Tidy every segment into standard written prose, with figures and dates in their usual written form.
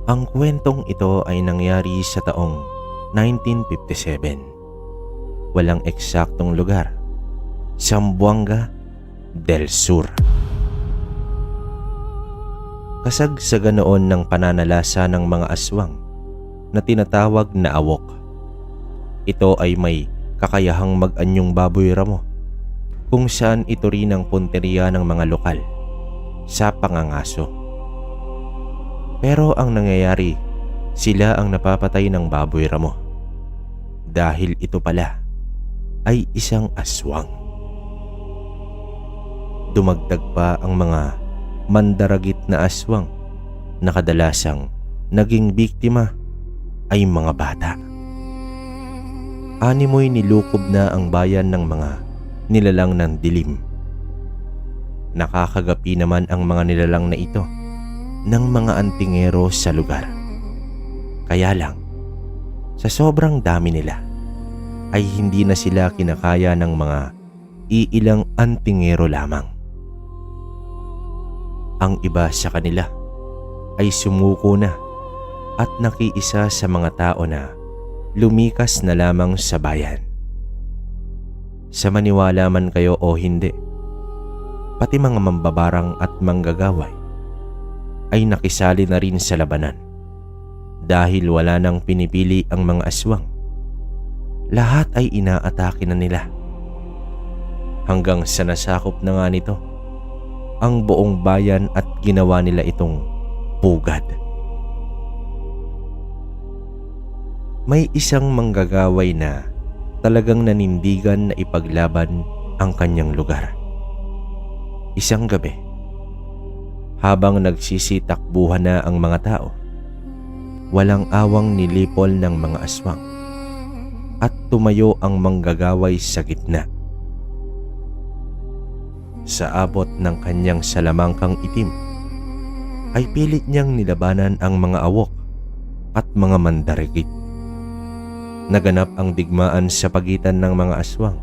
Ang kwentong ito ay nangyari sa taong 1957. Walang eksaktong lugar. Zamboanga del Sur. Kasagsagan noon ng pananalasa ng mga aswang na tinatawag na awok. Ito ay may kakayahang mag-anyong baboy ramo, kung saan ito rin ang punteriya ng mga lokal sa pangangaso. Pero ang nangyayari, sila ang napapatay ng baboy ramo dahil ito pala ay isang aswang. Dumagdag pa ang mga mandaragit na aswang na kadalasang naging biktima ay mga bata. Animoy nilukob na ang bayan ng mga nilalang ng dilim. Nakakagapi naman ang mga nilalang na ito ng mga antingero sa lugar. Kaya lang, sa sobrang dami nila, ay hindi na sila kinakaya ng mga iilang antingero lamang. Ang iba sa kanila ay sumuko na at nakiisa sa mga tao na lumikas na lamang sa bayan. Sa maniwala man kayo o hindi, pati mga mambabarang at manggagaway ay nakisali na rin sa labanan dahil wala nang pinipili ang mga aswang. Lahat ay inaatake na nila hanggang sa nasakop na nga nito ang buong bayan at ginawa nila itong pugad. May isang manggagaway na talagang nanindigan na ipaglaban ang kanyang lugar. Isang gabi, habang nagsisitakbuhan na ang mga tao, walang awang nilipol ng mga aswang at tumayo ang manggagaway sa gitna. Sa abot ng kanyang salamangkang itim, ay pilit niyang nilabanan ang mga awok at mga mandarigit. Naganap ang digmaan sa pagitan ng mga aswang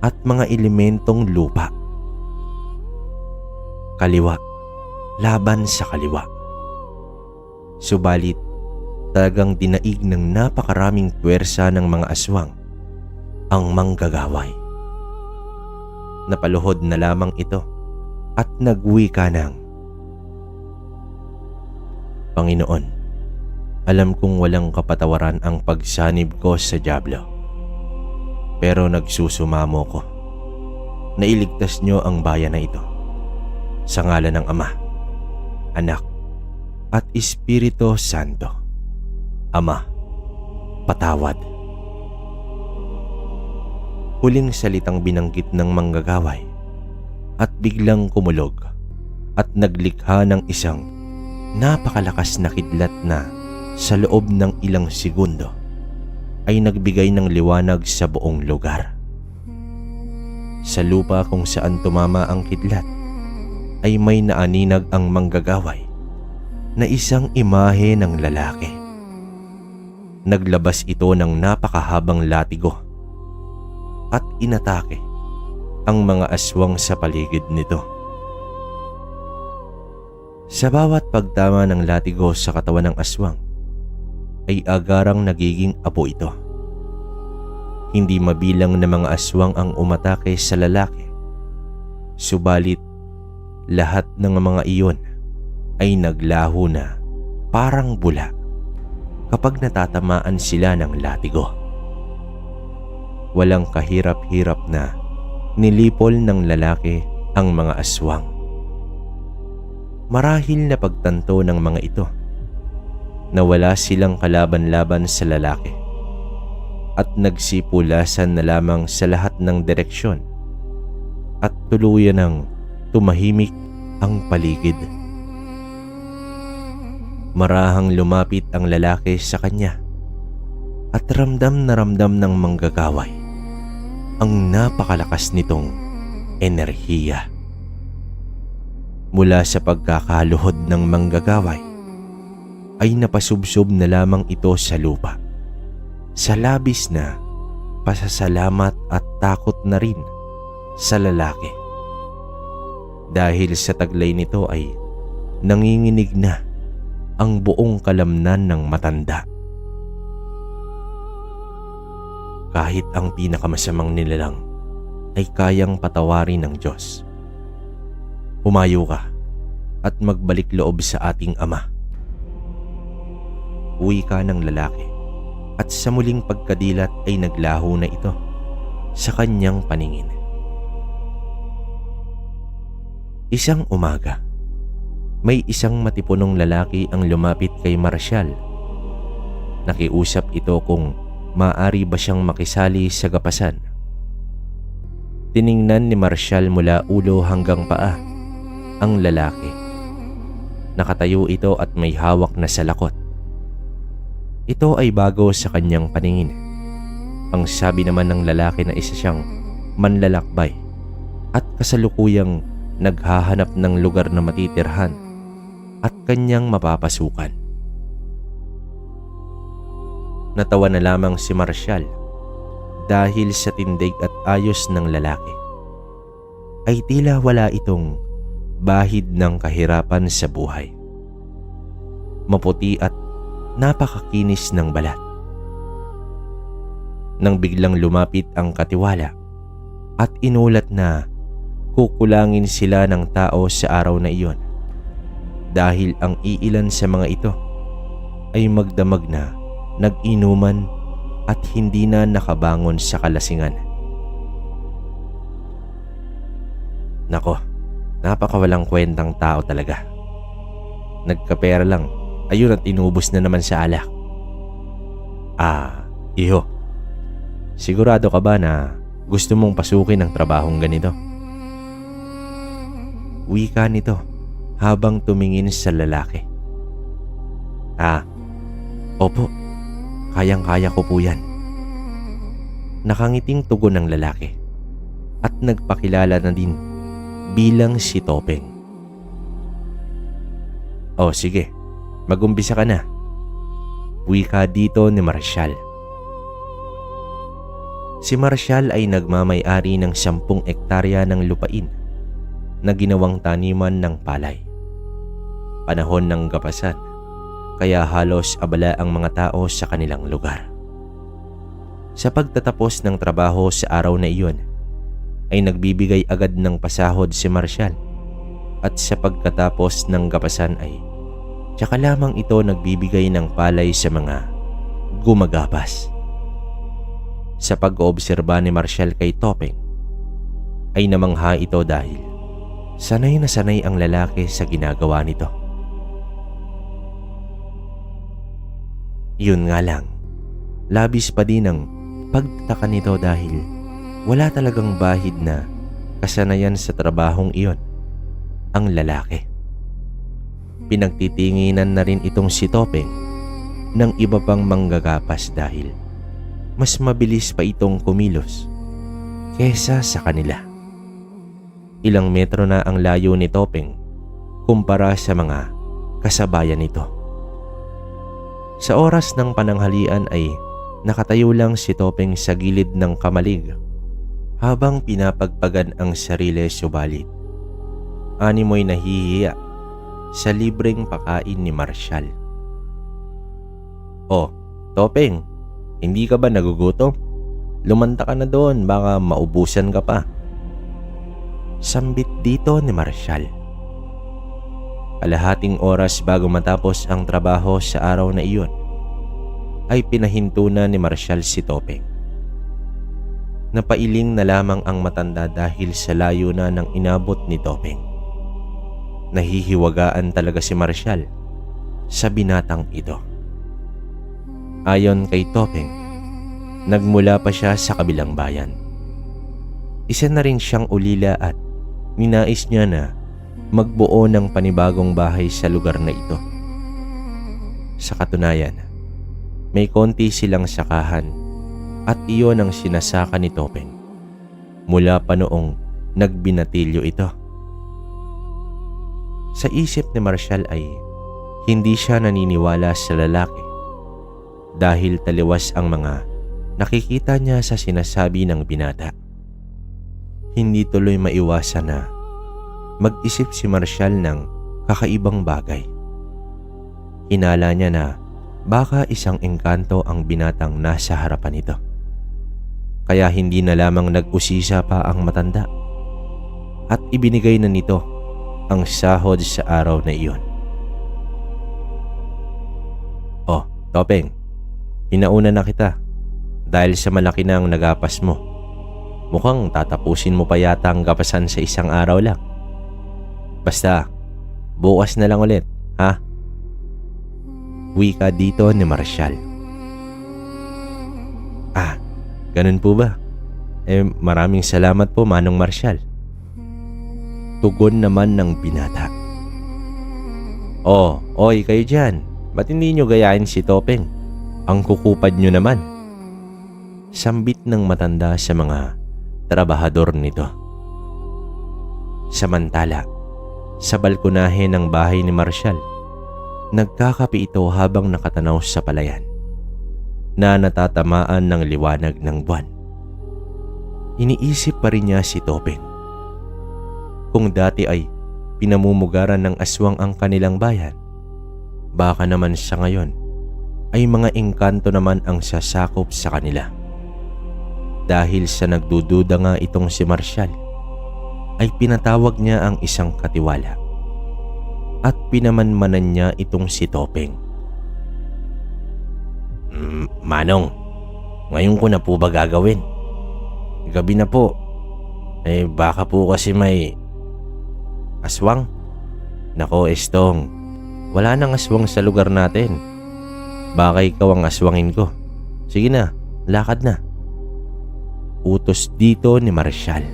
at mga elementong lupa. Kaliwa laban sa kaliwa. Subalit, talagang dinaig ng napakaraming puwersa ng mga aswang ang manggagaway. Napaluhod na lamang ito at nagwika ng, "Panginoon, alam kong walang kapatawaran ang pagsanib ko sa dyablo. Pero nagsusumamo ko. Nailigtas niyo ang bayan na ito. Sa ngalan ng Ama, Anak, at Espiritu Santo. Ama, patawad." Huling salitang binanggit ng manggagaway at biglang kumulog at naglikha ng isang napakalakas na kidlat na sa loob ng ilang segundo ay nagbigay ng liwanag sa buong lugar. Sa lupa kung saan tumama ang kidlat ay may naaninag ang manggagaway na isang imahe ng lalaki. Naglabas ito ng napakahabang latigo at inatake ang mga aswang sa paligid nito. Sa bawat pagtama ng latigo sa katawan ng aswang ay agarang nagiging apo ito. Hindi mabilang na mga aswang ang umatake sa lalaki, subalit lahat ng mga iyon ay naglaho na parang bula kapag natatamaan sila ng latigo. Walang kahirap-hirap na nilipol ng lalaki ang mga aswang. Marahil na pagtanto ng mga ito na wala silang kalaban-laban sa lalaki at nagsipulasan na lamang sa lahat ng direksyon at tuluyan ng tumahimik ang paligid. Marahang lumapit ang lalaki sa kanya at ramdam na ramdam ng manggagaway ang napakalakas nitong enerhiya. Mula sa pagkakaluhod ng manggagaway ay napasubsob na lamang ito sa lupa sa labis na pasasalamat at takot na rin sa lalaki. Dahil sa taglay nito ay nanginginig na ang buong kalamnan ng matanda. Kahit ang pinakamasamang nilalang ay kayang patawarin ng Diyos. Humayo ka at magbalik loob sa ating Ama. Uwi ka ng lalaki at sa muling pagkadilat ay naglaho na ito sa kanyang paningin. Isang umaga, may isang matipunong lalaki ang lumapit kay Marcial. Nakiusap ito kung maaari ba siyang makisali sa gapasan. Tiningnan ni Marcial mula ulo hanggang paa ang lalaki. Nakatayo ito at may hawak na salakot. Ito ay bago sa kanyang paningin. Ang sabi naman ng lalaki na isa siyang manlalakbay at kasalukuyang naghahanap ng lugar na matitirhan at kanyang mapapasukan. Natawa na lamang si Marcial dahil sa tindig at ayos ng lalaki. Ay tila wala itong bahid ng kahirapan sa buhay. Maputi at napakakinis ng balat. Nang biglang lumapit ang katiwala at inulat na kukulangin sila ng tao sa araw na iyon dahil ang iilan sa mga ito ay magdamag na nag-inuman at hindi na nakabangon sa kalasingan. Nako, napakawalang kwentang tao talaga. Nagkapera lang, ayun at inubos na naman sa alak. Iho, sigurado ka ba na gusto mong pasukin ang trabahong ganito? Wika nito habang tumingin sa lalaki. Opo, kayang-kaya ko po yan. Nakangiting tugon ng lalaki at nagpakilala na din bilang si Topeng. O sige, mag-umpisa ka na. Wika dito ni Marcial. Si Marcial ay nagmamay-ari ng 10 ektarya ng lupain na ginawang taniman ng palay. Panahon ng gapasan, kaya halos abala ang mga tao sa kanilang lugar. Sa pagtatapos ng trabaho sa araw na iyon, ay nagbibigay agad ng pasahod si Marcial at sa pagkatapos ng gapasan ay tsaka lamang ito nagbibigay ng palay sa mga gumagapas. Sa pag-oobserba ni Marcial kay Topeng, ay namangha ito dahil sanay na sanay ang lalaki sa ginagawa nito. Yun nga lang, labis pa din ang pagtaka nito dahil wala talagang bahid na kasanayan sa trabahong iyon ang lalaki. Pinagtitinginan na rin itong si Topeng ng iba pang manggagapas dahil mas mabilis pa itong kumilos kesa sa kanila. Ilang metro na ang layo ni Topeng kumpara sa mga kasabayan nito. Sa oras ng pananghalian ay nakatayo lang si Topeng sa gilid ng kamalig habang pinapagpagan ang sarili, subalit animoy nahihiya sa libreng pakain ni Marcial. O, Topeng, hindi ka ba nagugutom? Lumanta ka na doon, baka maubusan ka pa. Sambit dito ni Marcial. Kalahating oras bago matapos ang trabaho sa araw na iyon, ay pinahinto na ni Marcial si Topeng. Napailing na lamang ang matanda dahil sa layo na ng inabot ni Topeng. Nahihiwagaan talaga si Marcial sa binatang ito. Ayon kay Topeng, nagmula pa siya sa kabilang bayan. Isa na rin siyang ulila at ninais niya na magbuo ng panibagong bahay sa lugar na ito. Sa katunayan, may konti silang sakahan at iyon ang sinasaka ni Topeng mula pa noong nagbinatilyo ito. Sa isip ni Marcial ay hindi siya naniniwala sa lalaki dahil taliwas ang mga nakikita niya sa sinasabi ng binata. Hindi tuloy maiwasan na mag-isip si Marcial ng kakaibang bagay. Hinala niya na baka isang engkanto ang binatang nasa harapan nito. Kaya hindi na lamang nag-usisa pa ang matanda at ibinigay na nito ang sahod sa araw na iyon. "Oh, Topeng, pinauna na kita dahil sa malaki na ang nagapas mo. Mukhang tatapusin mo pa yata ang gapasan sa isang araw lang. Basta, bukas na lang ulit, ha?" Wika dito ni Marshall. "Ah, ganun po ba? Maraming salamat po, Manong Marshall." Tugon naman ng binata. "Oh, oy kayo dyan. Ba't hindi nyo gayahin si Topeng? Ang kukupad nyo naman." Sambit ng matanda sa mga trabahador nito. Samantala, sa balkonahe ng bahay ni Marshall, nagkakape ito habang nakatanaw sa palayan na natatamaan ng liwanag ng buwan. Iniisip pa rin niya si Topeng. Kung dati ay pinamumugaran ng aswang ang kanilang bayan, baka naman sa ngayon ay mga engkanto naman ang sasakop sa kanila. Dahil sa nagdududa nga itong si Marshall, ay pinatawag niya ang isang katiwala at pinamanmanan niya itong si Topeng. "Manong, ngayon ko na po ba gagawin? Gabi na po. Baka po kasi may aswang." "Nako, Estong, wala nang aswang sa lugar natin. Baka ikaw ang aswangin ko. Sige na, lakad na." Utos dito ni Marshall.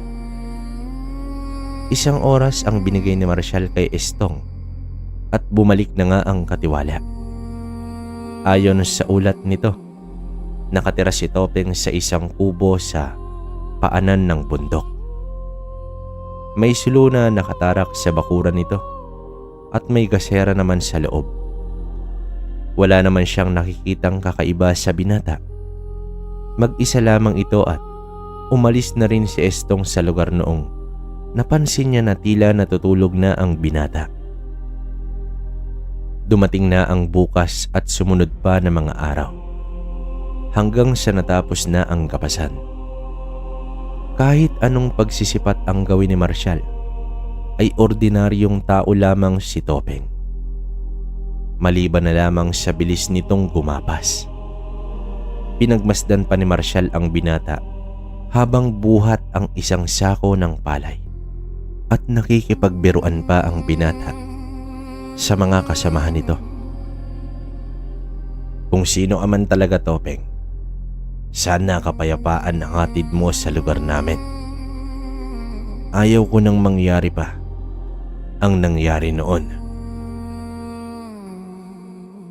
Isang oras ang binigay ni Marshall kay Estong at bumalik na nga ang katiwala. Ayon sa ulat nito, nakatira si Topeng sa isang kubo sa paanan ng bundok. May sulo na nakatarak sa bakuran nito at may gasera naman sa loob. Wala naman siyang nakikitang kakaiba sa binata. Mag-isa lamang ito at umalis na rin si Estong sa lugar noong napansin niya na tila natutulog na ang binata. Dumating na ang bukas at sumunod pa na mga araw, hanggang sa natapos na ang kapasan. Kahit anong pagsisipat ang gawin ni Marshall, ay ordinaryong tao lamang si Topeng. Maliban na lamang sa bilis nitong gumapas. Pinagmasdan pa ni Marshall ang binata habang buhat ang isang sako ng palay at nakikipagbiruan pa ang binata sa mga kasamahan nito. "Kung sino aman talaga, Topeng, sana kapayapaan ang hatid mo sa lugar namin. Ayaw ko nang mangyari pa ang nangyari noon."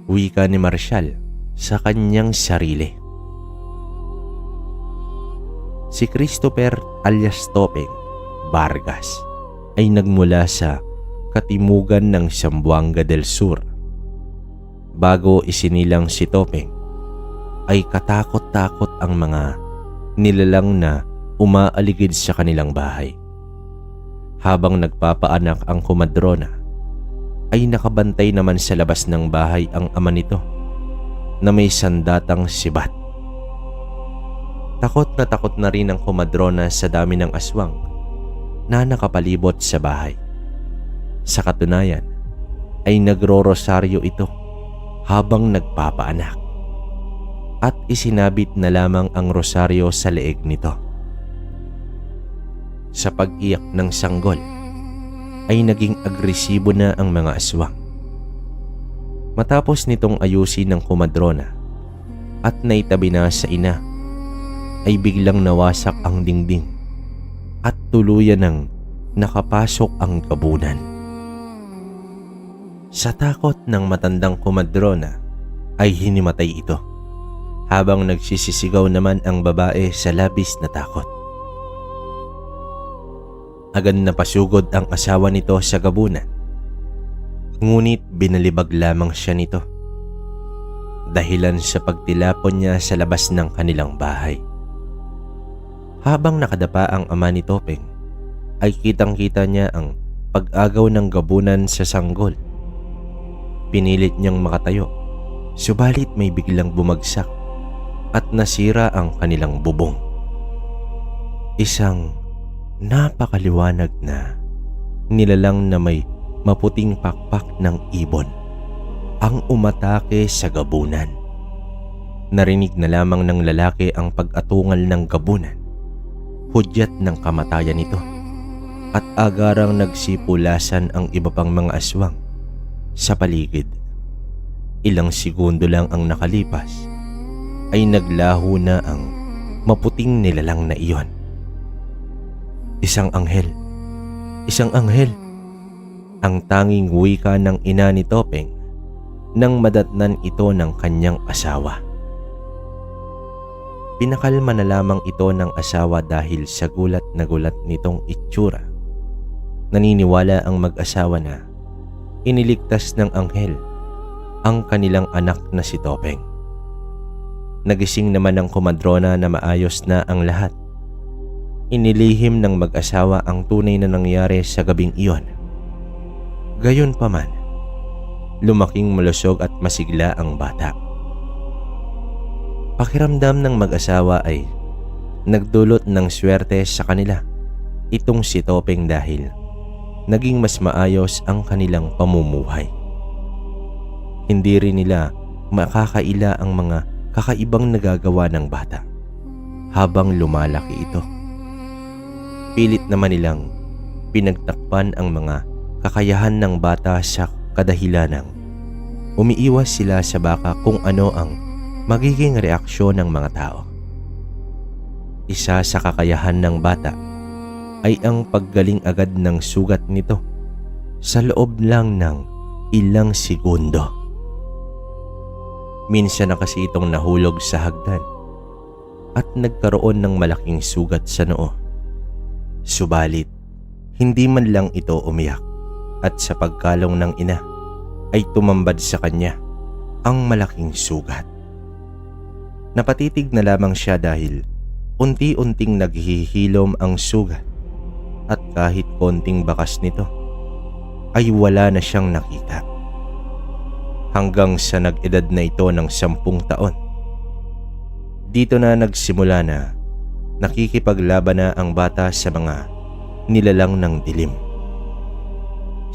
Wika ni Marshall sa kanyang sarili. Si Christopher alias Topeng Vargas ay nagmula sa katimugan ng Zamboanga del Sur. Bago isinilang si Topeng, ay katakot-takot ang mga nilalang na umaaligid sa kanilang bahay. Habang nagpapaanak ang kumadrona, ay nakabantay naman sa labas ng bahay ang ama nito na may sandatang sibat. Takot na rin ang kumadrona sa dami ng aswang na nakapalibot sa bahay. Sa katunayan ay nagro-rosaryo ito habang nagpapaanak at isinabit na lamang ang rosaryo sa leeg nito. Sa pag-iyak ng sanggol ay naging agresibo na ang mga aswang. Matapos nitong ayusin ng kumadrona at naitabi na sa ina, ay biglang nawasak ang dingding at tuluyan ng nakapasok ang gabunan. Sa takot ng matandang kumadrona ay hinimatay ito, habang nagsisisigaw naman ang babae sa labis na takot. Agad na pasugod ang asawa nito sa gabunan, ngunit binalibag lamang siya nito dahilan sa pagtilapon niya sa labas ng kanilang bahay. Habang nakadapa ang ama ni Topeng, ay kitang-kita niya ang pag-agaw ng gabunan sa sanggol Pinilit niyang makatayo, subalit may biglang bumagsak at nasira ang kanilang bubong. Isang napakaliwanag na nilalang na may maputing pakpak ng ibon ang umatake sa gabunan. Narinig na lamang ng lalaki ang pag-atungal ng gabunan, hudyat ng kamatayan nito, at agarang nagsipulasan ang iba pang mga aswang sa paligid. Ilang segundo lang ang nakalipas ay naglaho na ang maputing nilalang na iyon. Isang anghel! Isang anghel! Ang tanging wika ng ina ni Topeng nang madatnan ito ng kanyang asawa. Pinakalma na lamang ito ng asawa dahil sa gulat na gulat nitong itsura. Naniniwala ang mag-asawa na iniligtas ng anghel ang kanilang anak na si Topeng. Nagising naman ang komadrona na maayos na ang lahat. Inilihim ng mag-asawa ang tunay na nangyari sa gabing iyon. Gayunpaman, lumaking malusog at masigla ang bata. Pakiramdam ng mag-asawa ay nagdulot ng swerte sa kanila itong si Topeng dahil naging mas maayos ang kanilang pamumuhay. Hindi rin nila makakaila ang mga kakaibang nagagawa ng bata habang lumalaki ito. Pilit naman nilang pinagtakpan ang mga kakayahan ng bata sa kadahilanang umiiwas sila sa baka kung ano ang magiging reaksyon ng mga tao. Isa sa kakayahan ng bata ay ang paggaling agad ng sugat nito sa loob lang ng ilang segundo. Minsan na kasi itong nahulog sa hagdan at nagkaroon ng malaking sugat sa noo. Subalit, hindi man lang ito umiyak at sa pagkalong ng ina ay tumambad sa kanya ang malaking sugat. Napatitig na lamang siya dahil unti-unting naghihilom ang sugat at kahit konting bakas nito ay wala na siyang nakita. Hanggang sa nag-edad na ito ng 10 taon. Dito na nagsimula na nakikipaglaban na ang bata sa mga nilalang ng dilim.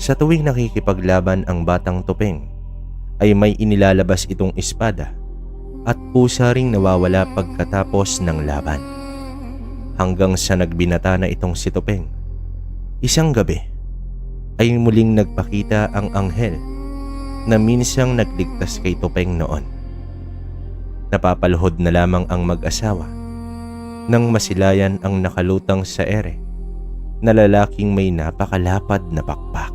Sa tuwing nakikipaglaban ang batang Topeng ay may inilalabas itong espada at pusa ring nawawala pagkatapos ng laban. Hanggang sa nagbinata na itong si Topeng. Isang gabi ay muling nagpakita ang anghel na minsang nagligtas kay Topeng noon. Napapaluhod na lamang ang mag-asawa nang masilayan ang nakalutang sa ere na lalaking may napakalapad na pakpak.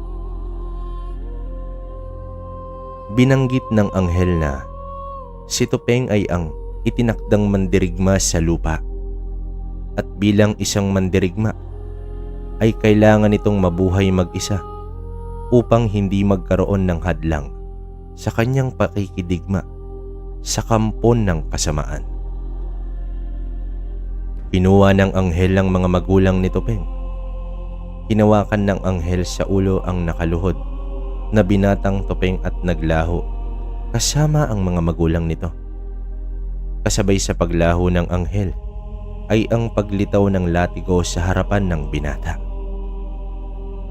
Binanggit ng anghel na si Topeng ay ang itinakdang mandirigma sa lupa at bilang isang mandirigma ay kailangan itong mabuhay mag-isa upang hindi magkaroon ng hadlang sa kanyang pakikidigma sa kampon ng kasamaan. Pinuha ng anghel ang mga magulang ni Topeng. Hinawakan ng anghel sa ulo ang nakaluhod na binatang Topeng at naglaho kasama ang mga magulang nito. Kasabay sa paglaho ng anghel ay ang paglitaw ng latigo sa harapan ng binata.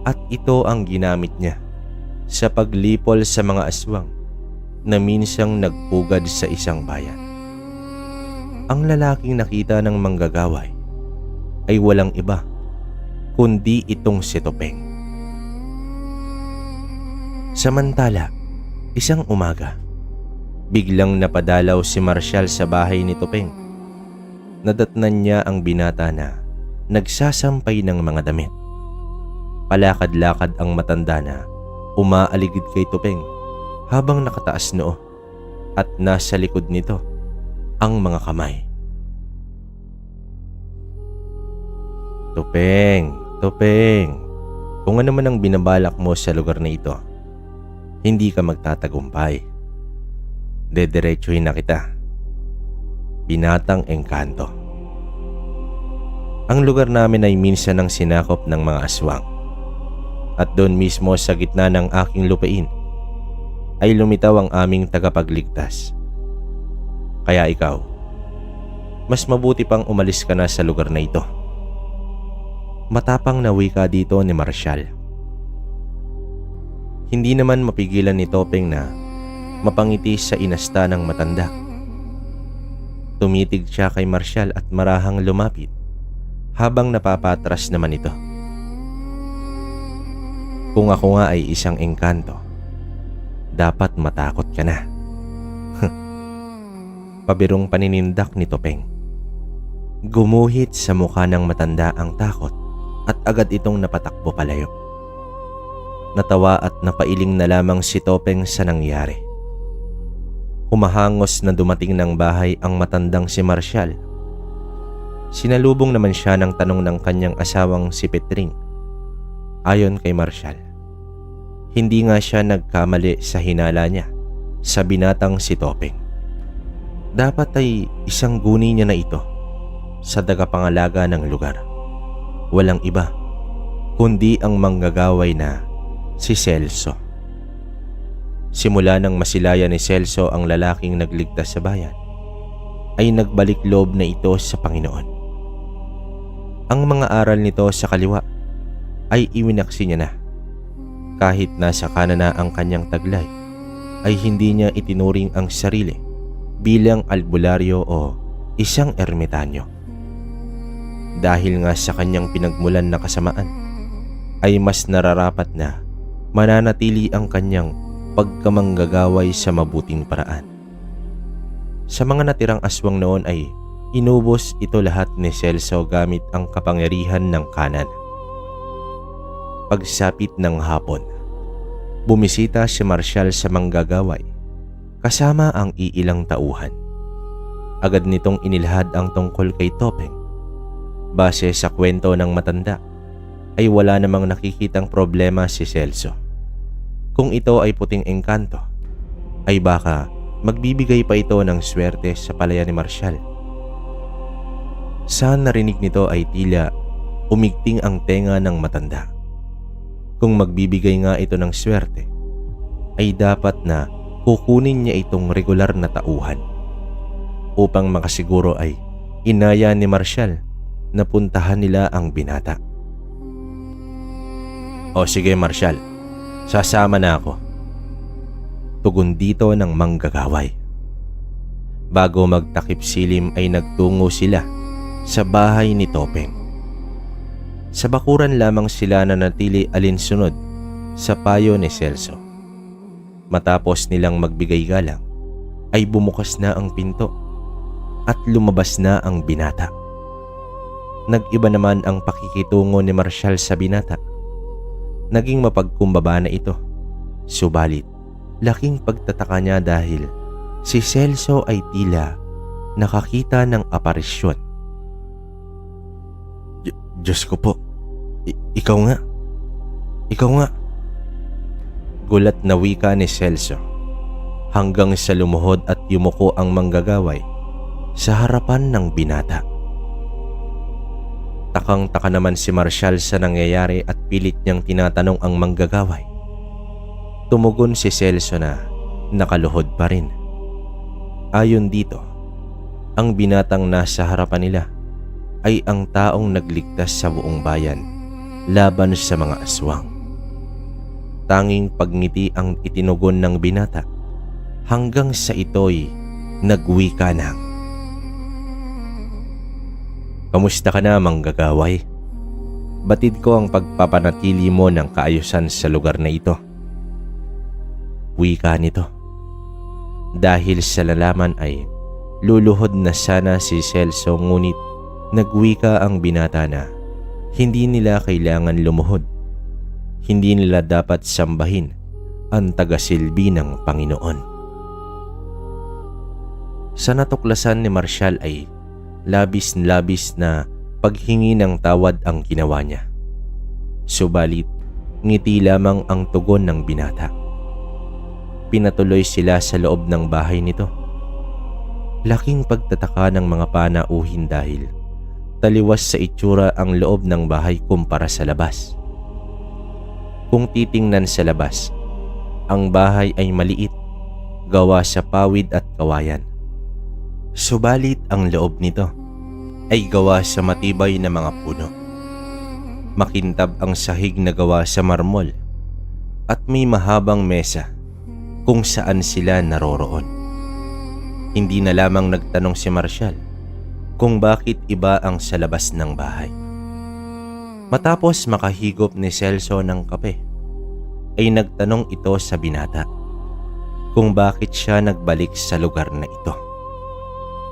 At ito ang ginamit niya sa paglipol sa mga aswang na minsang nagpugad sa isang bayan. Ang lalaking nakita ng manggagaway ay walang iba kundi itong si Topeng. Samantala, isang umaga, biglang napadalaw si Marshall sa bahay ni Topeng. Nadatnan niya ang binata na nagsasampay ng mga damit. Palakad-lakad ang matanda na umaaligid kay Topeng habang nakataas noo at nasa likod nito ang mga kamay. Topeng, Topeng, kung ano man ang binabalak mo sa lugar na ito, hindi ka magtatagumpay. Dediretsuhin na kita. Binatang Engkanto. Ang lugar namin ay minsan ang sinakop ng mga aswang. At doon mismo sa gitna ng aking lupain ay lumitaw ang aming tagapagligtas. Kaya ikaw, mas mabuti pang umalis ka na sa lugar na ito. Matapang na wika dito ni Marshall. Hindi naman mapigilan ni Topeng na mapangiti sa inasta ng matanda. Tumitig siya kay Marshall at marahang lumapit habang napapatras naman ito. Kung ako nga ay isang engkanto, dapat matakot ka na. Pabirong paninindak ni Topeng. Gumuhit sa mukha ng matanda ang takot at agad itong napatakbo palayo. Natawa at napailing na lamang si Topeng sa nangyari. Humahangos na dumating ng bahay ang matandang si Marshall. Sinalubong naman siya ng tanong ng kanyang asawang si Petring. Ayon kay Marshall, hindi nga siya nagkamali sa hinala niya sa binatang si Topeng. Dapat ay isang guni niya na ito sa tagapangalaga ng lugar. Walang iba kundi ang manggagaway na si Celso. Simula nang masilaya ni Celso ang lalaking nagligtas sa bayan, ay nagbalik loob na ito sa Panginoon. Ang mga aral nito sa kaliwa ay iwinaksi niya na. Kahit nasa kanan na ang kanyang taglay, ay hindi niya itinuring ang sarili bilang albularyo o isang ermitanyo. Dahil nga sa kanyang pinagmulan na kasamaan, ay mas nararapat na mananatili ang kanyang pagkamanggagaway sa mabuting paraan. Sa mga natirang aswang noon ay inubos ito lahat ni Celso gamit ang kapangyarihan ng kanan. Pagsapit ng hapon, bumisita si Marshall sa manggagaway kasama ang iilang tauhan. Agad nitong inilahad ang tungkol kay Topeng. Base sa kwento ng matanda, ay wala namang nakikitang problema si Celso. Kung ito ay puting engkanto, ay baka magbibigay pa ito ng swerte sa palaya ni Marshall. Sa narinig nito ay tila umigting ang tenga ng matanda. Kung magbibigay nga ito ng swerte, ay dapat na kukunin niya itong regular na tauhan. Upang makasiguro ay inaya ni Marshall na puntahan nila ang binata. O sige Marshall, sasama na ako. Tugon dito ng manggagaway. Bago magtakip silim ay nagtungo sila sa bahay ni Topeng. Sa bakuran lamang sila nanatili alinsunod sa payo ni Celso. Matapos nilang magbigay galang, ay bumukas na ang pinto at lumabas na ang binata. Nag-iba naman ang pakikitungo ni Marshall sa binata. Naging mapagkumbaba na ito. Subalit, laking pagtataka niya dahil si Celso ay tila nakakita ng aparisyon. Diyos ko po, ikaw nga. Ikaw nga. Gulat na wika ni Celso hanggang sa lumuhod at yumuko ang manggagaway sa harapan ng binata. Takang-taka naman si Marshall sa nangyayari at pilit niyang tinatanong ang manggagaway. Tumugon si Celso na nakaluhod pa rin. Ayon dito, ang binatang nasa harapan nila ay ang taong nagligtas sa buong bayan laban sa mga aswang. Tanging pagngiti ang itinugon ng binata hanggang sa ito'y nagwika ng, "Kamusta ka na, manggagaway? Batid ko ang pagpapanatili mo ng kaayusan sa lugar na ito." Wika nito. Dahil sa lalaman ay luluhod na sana si Celso, ngunit nagwika ang binata na hindi nila kailangan lumuhod. Hindi nila dapat sambahin ang tagasilbi ng Panginoon. Sa natuklasan ni Marshall ay labis na paghingi ng tawad ang ginawa niya. Subalit, ngiti lamang ang tugon ng binata. Pinatuloy sila sa loob ng bahay nito. Laking pagtataka ng mga panauhin dahil taliwas sa itsura ang loob ng bahay kumpara sa labas. Kung titingnan sa labas, Ang bahay ay maliit, gawa sa pawid at kawayan. Subalit ang loob nito ay gawa sa matibay na mga puno. Makintab ang sahig na gawa sa marmol at may mahabang mesa kung saan sila naroroon. Hindi na lamang nagtanong si Marshall kung bakit iba ang sa labas ng bahay. Matapos makahigop ni Celso ng kape, ay nagtanong ito sa binata kung bakit siya nagbalik sa lugar na ito.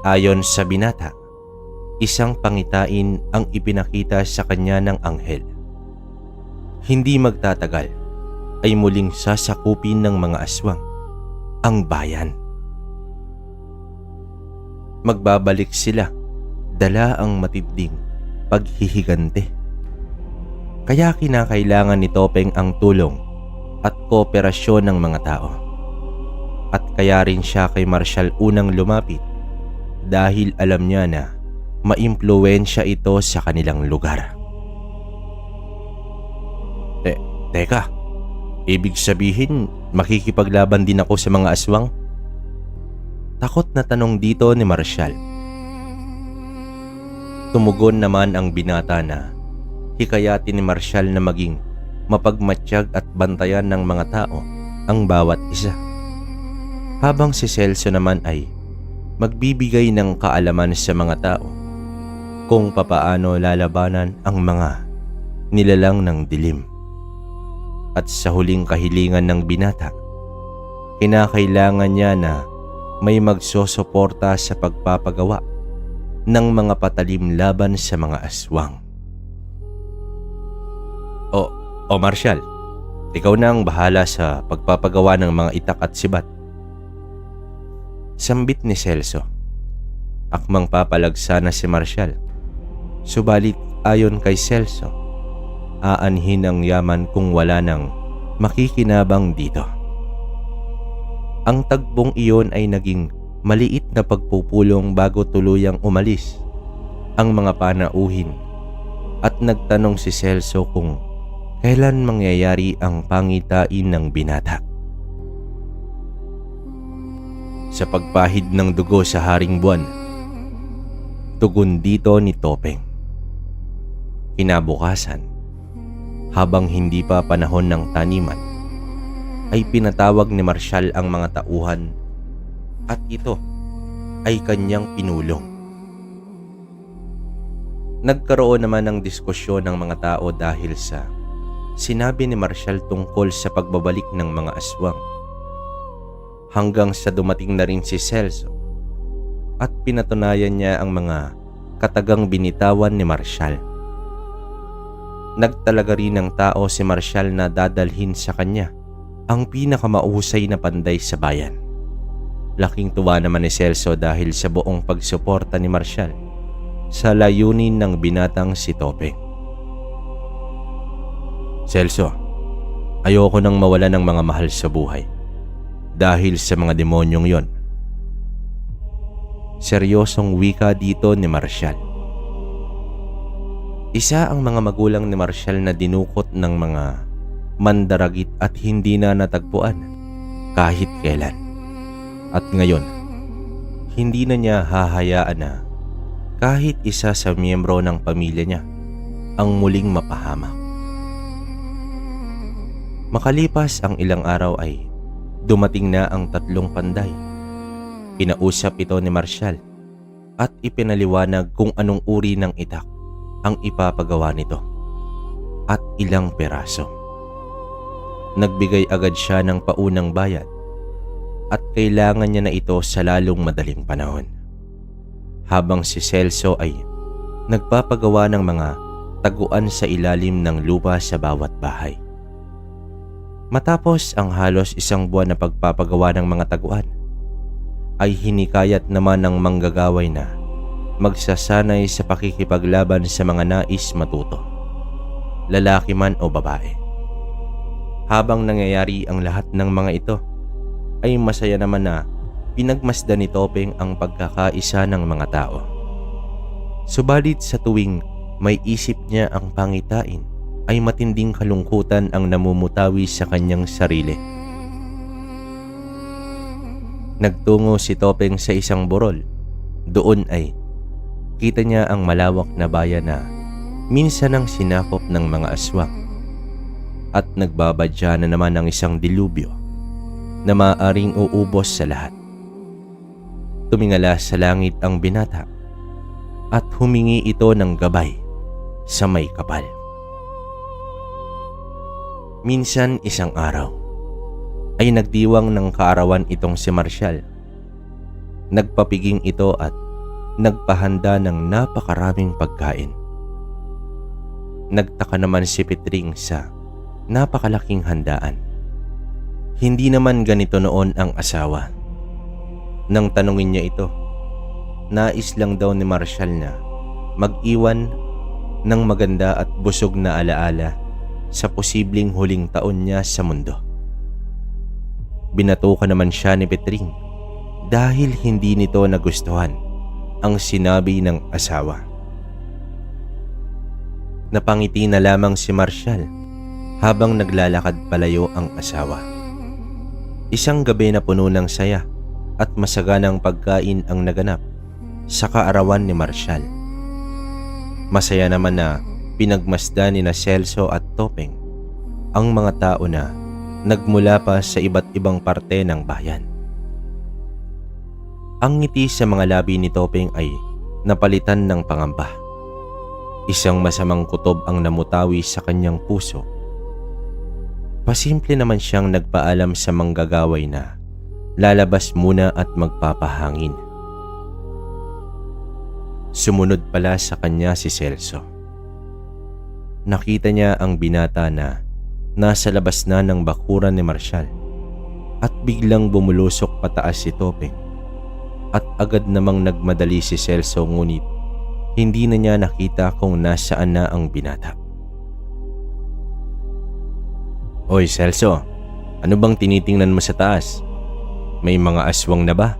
Ayon sa binata, isang pangitain ang ipinakita sa kanya ng anghel. Hindi magtatagal ay muling sasakupin ng mga aswang ang bayan. Magbabalik sila, dala ang matinding paghihigante. Kaya kinakailangan ni Topeng ang tulong at kooperasyon ng mga tao. At kaya rin siya kay Marshall unang lumapit dahil alam niya na maimpluwensya ito sa kanilang lugar. Teka, ibig sabihin makikipaglaban din ako sa mga aswang? Takot na tanong dito ni Marshall. Tumugon naman ang binata na hikayatin ni Marshall na maging mapagmatsyag at bantayan ng mga tao ang bawat isa. Habang si Celso naman ay magbibigay ng kaalaman sa mga tao kung papaano lalabanan ang mga nilalang ng dilim. At sa huling kahilingan ng binata, kinakailangan niya na may magsosuporta sa pagpapagawa ng mga patalim laban sa mga aswang. O Marshall, ikaw na ang bahala sa pagpapagawa ng mga itak at sibat. Sambit ni Celso. Akmang papalagsa na si Marshall. Subalit ayon kay Celso, aanhin ang yaman kung wala nang makikinabang dito. Ang tagbong iyon ay naging maliit na pagpupulong bago tuluyang umalis ang mga panauhin at nagtanong si Celso kung kailan mangyayari ang pangitain ng binata. Sa pagpahid ng dugo sa haring buwan, tugon dito ni Topeng. Kinabukasan, habang hindi pa panahon ng taniman, ay pinatawag ni Marshall ang mga tauhan at ito ay kanyang pinulong. Nagkaroon naman ng diskusyon ng mga tao dahil sa sinabi ni Marshall tungkol sa pagbabalik ng mga aswang. Hanggang sa dumating na rin si Celso at pinatunayan niya ang mga katagang binitawan ni Marshall. Nagtalaga rin ng tao si Marshall na dadalhin sa kanya ang pinakamahusay na panday sa bayan. Laking tuwa naman ni Celso dahil sa buong pagsuporta ni Marshall sa layunin ng binatang si Topeng. Celso, ayoko nang mawala ng mga mahal sa buhay dahil sa mga demonyong yon. Seryosong wika dito ni Marshall. Isa ang mga magulang ni Marshall na dinukot ng mga mandaragit at hindi na natagpuan kahit kailan. At ngayon, hindi na niya hahayaan na kahit isa sa miyembro ng pamilya niya ang muling mapahamak. Makalipas ang ilang araw ay dumating na ang tatlong panday. Pinausap ito ni Marshall at ipinaliwanag kung anong uri ng itak ang ipapagawa nito at ilang peraso. Nagbigay agad siya ng paunang bayad at kailangan niya na ito sa lalong madaling panahon. Habang si Celso ay nagpapagawa ng mga taguan sa ilalim ng lupa sa bawat bahay. Matapos ang halos isang buwan na pagpapagawa ng mga taguan, ay hinikayat naman ng manggagaway na magsasanay sa pakikipaglaban sa mga nais matuto, lalaki man o babae. Habang nangyayari ang lahat ng mga ito, ay masaya naman na pinagmasdan ni Topeng ang pagkakaisa ng mga tao. Subalit sa tuwing may isip niya ang pangitain, ay matinding kalungkutan ang namumutawi sa kanyang sarili. Nagtungo si Topeng sa isang burol. Doon ay kita niya ang malawak na bayan na minsan ang sinakop ng mga aswang at nagbabadya na naman ng isang dilubyo na maaaring uubos sa lahat. Tumingala sa langit ang binata at humingi ito ng gabay sa may kapal. Minsan isang araw ay nagdiwang ng kaarawan itong si Marshall. Nagpapiging ito at nagpahanda ng napakaraming pagkain. Nagtaka naman si Petring sa napakalaking handaan. Hindi naman ganito noon ang asawa. Nang tanungin niya ito, nais lang daw ni Marshall na mag-iwan ng maganda at busog na alaala sa posibleng huling taon niya sa mundo. Binatukan naman siya ni Petring dahil hindi nito nagustuhan ang sinabi ng asawa. Napangiti na lamang si Marshall habang naglalakad palayo ang asawa. Isang gabi na puno ng saya at masaganang pagkain ang naganap sa kaarawan ni Marshall. Masaya naman na pinagmasdan ni na Celso at Topeng ang mga tao na nagmula pa sa iba't ibang parte ng bayan. Ang ngiti sa mga labi ni Topeng ay napalitan ng pangamba. Isang masamang kutob ang namutawi sa kanyang puso. Pasimple naman siyang nagpaalam sa manggagaway na lalabas muna at magpapahangin. Sumunod pala sa kanya si Celso. Nakita niya ang binata na nasa labas na ng bakuran ni Marshall at biglang bumulusok pataas si Topeng at agad namang nagmadali si Celso ngunit hindi na niya nakita kung nasaan na ang binata. Oy Celso, ano bang tinitingnan mo sa taas? May mga aswang na ba?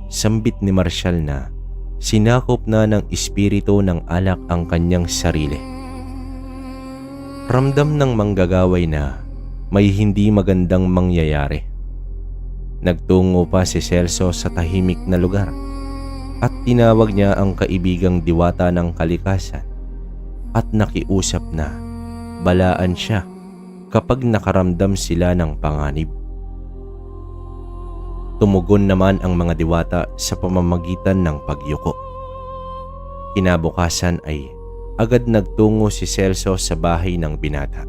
Sambit ni Marshall na sinakop na ng espiritu ng alak ang kanyang sarili. Ramdam ng manggagaway na may hindi magandang mangyayari. Nagtungo pa si Celso sa tahimik na lugar at tinawag niya ang kaibigang diwata ng kalikasan at nakiusap na balaan siya kapag nakaramdam sila ng panganib. Tumugon naman ang mga diwata sa pamamagitan ng pagyuko. Kinabukasan ay agad nagtungo si Celso sa bahay ng binata.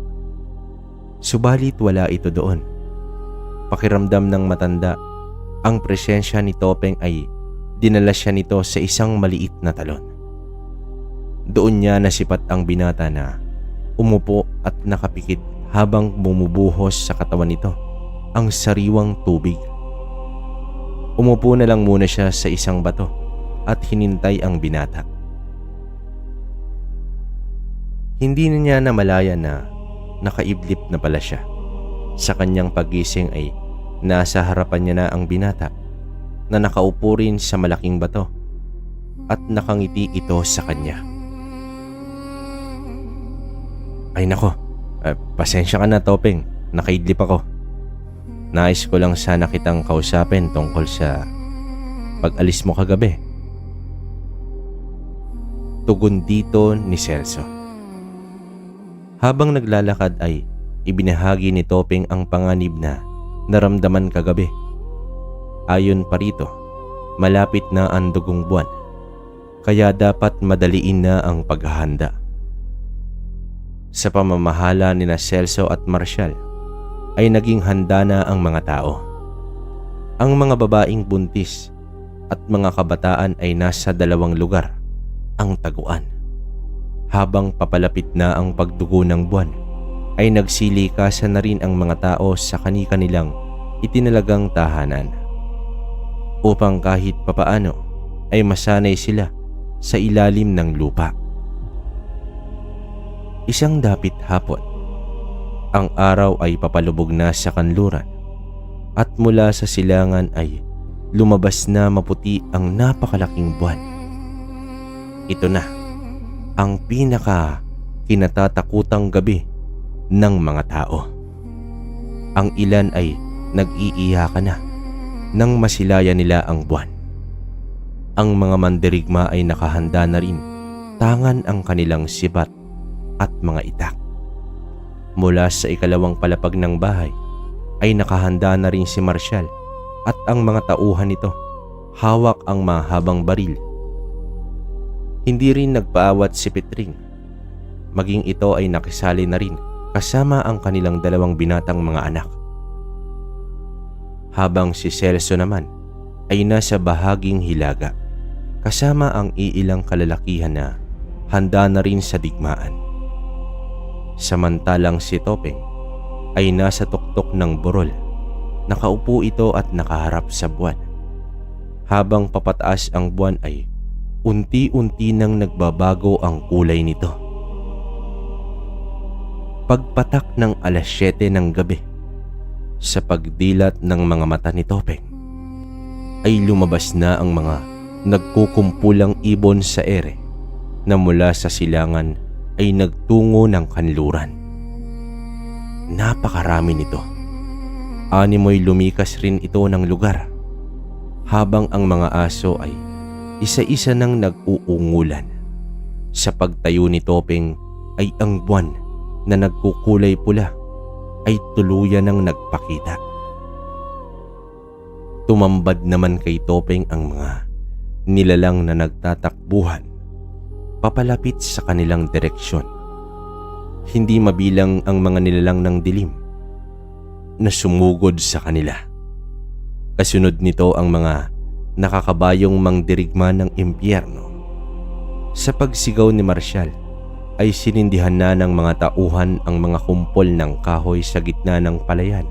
Subalit wala ito doon. Pakiramdam ng matanda, ang presensya ni Topeng ay dinala siya nito sa isang maliit na talon. Doon niya nasipat ang binata na umupo at nakapikit habang bumubuhos sa katawan nito ang sariwang tubig. Umupo na lang muna siya sa isang bato at hinintay ang binata. Hindi na niya namalaya na nakaidlip na pala siya. Sa kanyang paggising ay nasa harapan niya na ang binata na nakaupo rin sa malaking bato at nakangiti ito sa kanya. Ay nako, pasensya ka na Topeng, nakaidlip ako. Nais ko lang sana kitang kausapin tungkol sa pag-alis mo kagabi. Tugon dito ni Celso. Habang naglalakad ay ibinahagi ni Topeng ang panganib na naramdaman kagabi. Ayon pa rito, malapit na ang dugong buwan, kaya dapat madaliin na ang paghahanda. Sa pamamahala ni na Celso at Marshall ay naging handa na ang mga tao. Ang mga babaeng buntis at mga kabataan ay nasa 2 lugar ang taguan. Habang papalapit na ang pagdugo ng buwan, ay nagsilikasan na rin ang mga tao sa kani-kanilang itinalagang tahanan upang kahit papaano ay masanay sila sa ilalim ng lupa. Isang dapit hapon, ang araw ay papalubog na sa kanluran at mula sa silangan ay lumabas na maputi ang napakalaking buwan. Ito na ang pinaka kinatatakutang gabi ng mga tao. Ang ilan ay nag-iiyakan na nang masilayan nila ang buwan. Ang mga mandirigma ay nakahanda na rin, tangan ang kanilang sibat at mga itak. Mula sa ikalawang palapag ng bahay ay nakahanda na rin si Marshall at ang mga tauhan nito, hawak ang mahabang baril. Hindi rin nagpaawat si Petring, maging ito ay nakisali na rin kasama ang kanilang dalawang binatang mga anak. Habang si Celso naman ay nasa bahaging hilaga kasama ang iilang kalalakihan na handa na rin sa digmaan. Samantalang si Topeng ay nasa tuktok ng burol. Nakaupo ito at nakaharap sa buwan. Habang papataas ang buwan ay unti-unti nang nagbabago ang kulay nito. Pagpatak ng alas 7 ng gabi, sa pagdilat ng mga mata ni Topeng, ay lumabas na ang mga nagkukumpulang ibon sa ere na mula sa silangan ay nagtungo ng kanluran. Napakarami nito. Animoy lumikas rin ito ng lugar, habang ang mga aso ay isa-isa nang nag-uungulan. Sa pagtayo ni Topeng ay ang buwan na nagkukulay pula ay tuluyan ng nagpakita. Tumambad naman kay Topeng ang mga nilalang na nagtatakbuhan papalapit sa kanilang direksyon. Hindi mabilang ang mga nilalang ng dilim na sumugod sa kanila. Kasunod nito ang mga nakakabayong mangdirigma ng impyerno. Sa pagsigaw ni Marshall ay sinindihan na ng mga tauhan ang mga kumpol ng kahoy sa gitna ng palayan.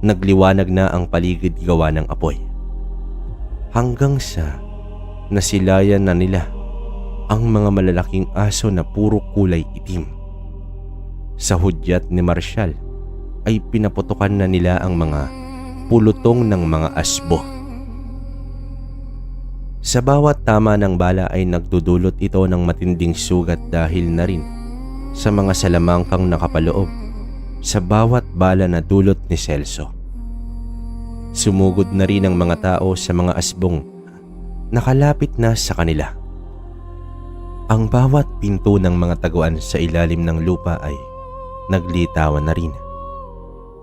Nagliwanag na ang paligid gawa ng apoy. Hanggang sa nasilayan na nila ang mga malalaking aso na puro kulay itim. Sa hudyat ni Marshall ay pinaputukan na nila ang mga pulutong ng mga asbo. Sa bawat tama ng bala ay nagdudulot ito ng matinding sugat dahil na rin sa mga salamangkang nakapaloob sa bawat bala na dulot ni Celso. Sumugod na rin ang mga tao sa mga asbong nakalapit na sa kanila. Ang bawat pinto ng mga taguan sa ilalim ng lupa ay naglitawan na rin.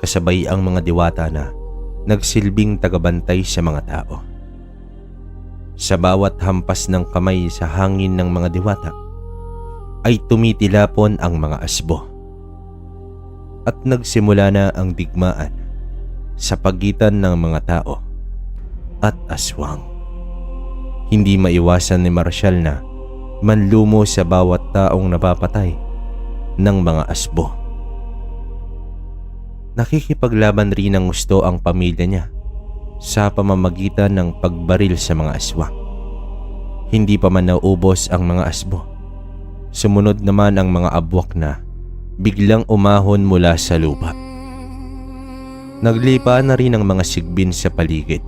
Kasabay ang mga diwata na nagsilbing tagabantay sa mga tao. Sa bawat hampas ng kamay sa hangin ng mga diwata ay tumitilapon ang mga asbo. At nagsimula na ang digmaan sa pagitan ng mga tao at aswang. Hindi maiwasan ni Marshall na manlumo sa bawat taong napapatay ng mga asbo. Nakikipaglaban rin ng gusto ang pamilya niya sa pamamagitan ng pagbaril sa mga aswang. Hindi pa man naubos ang mga asbo. Sumunod naman ang mga abwak na biglang umahon mula sa lupa. Naglipaan na rin ang mga sigbin sa paligid.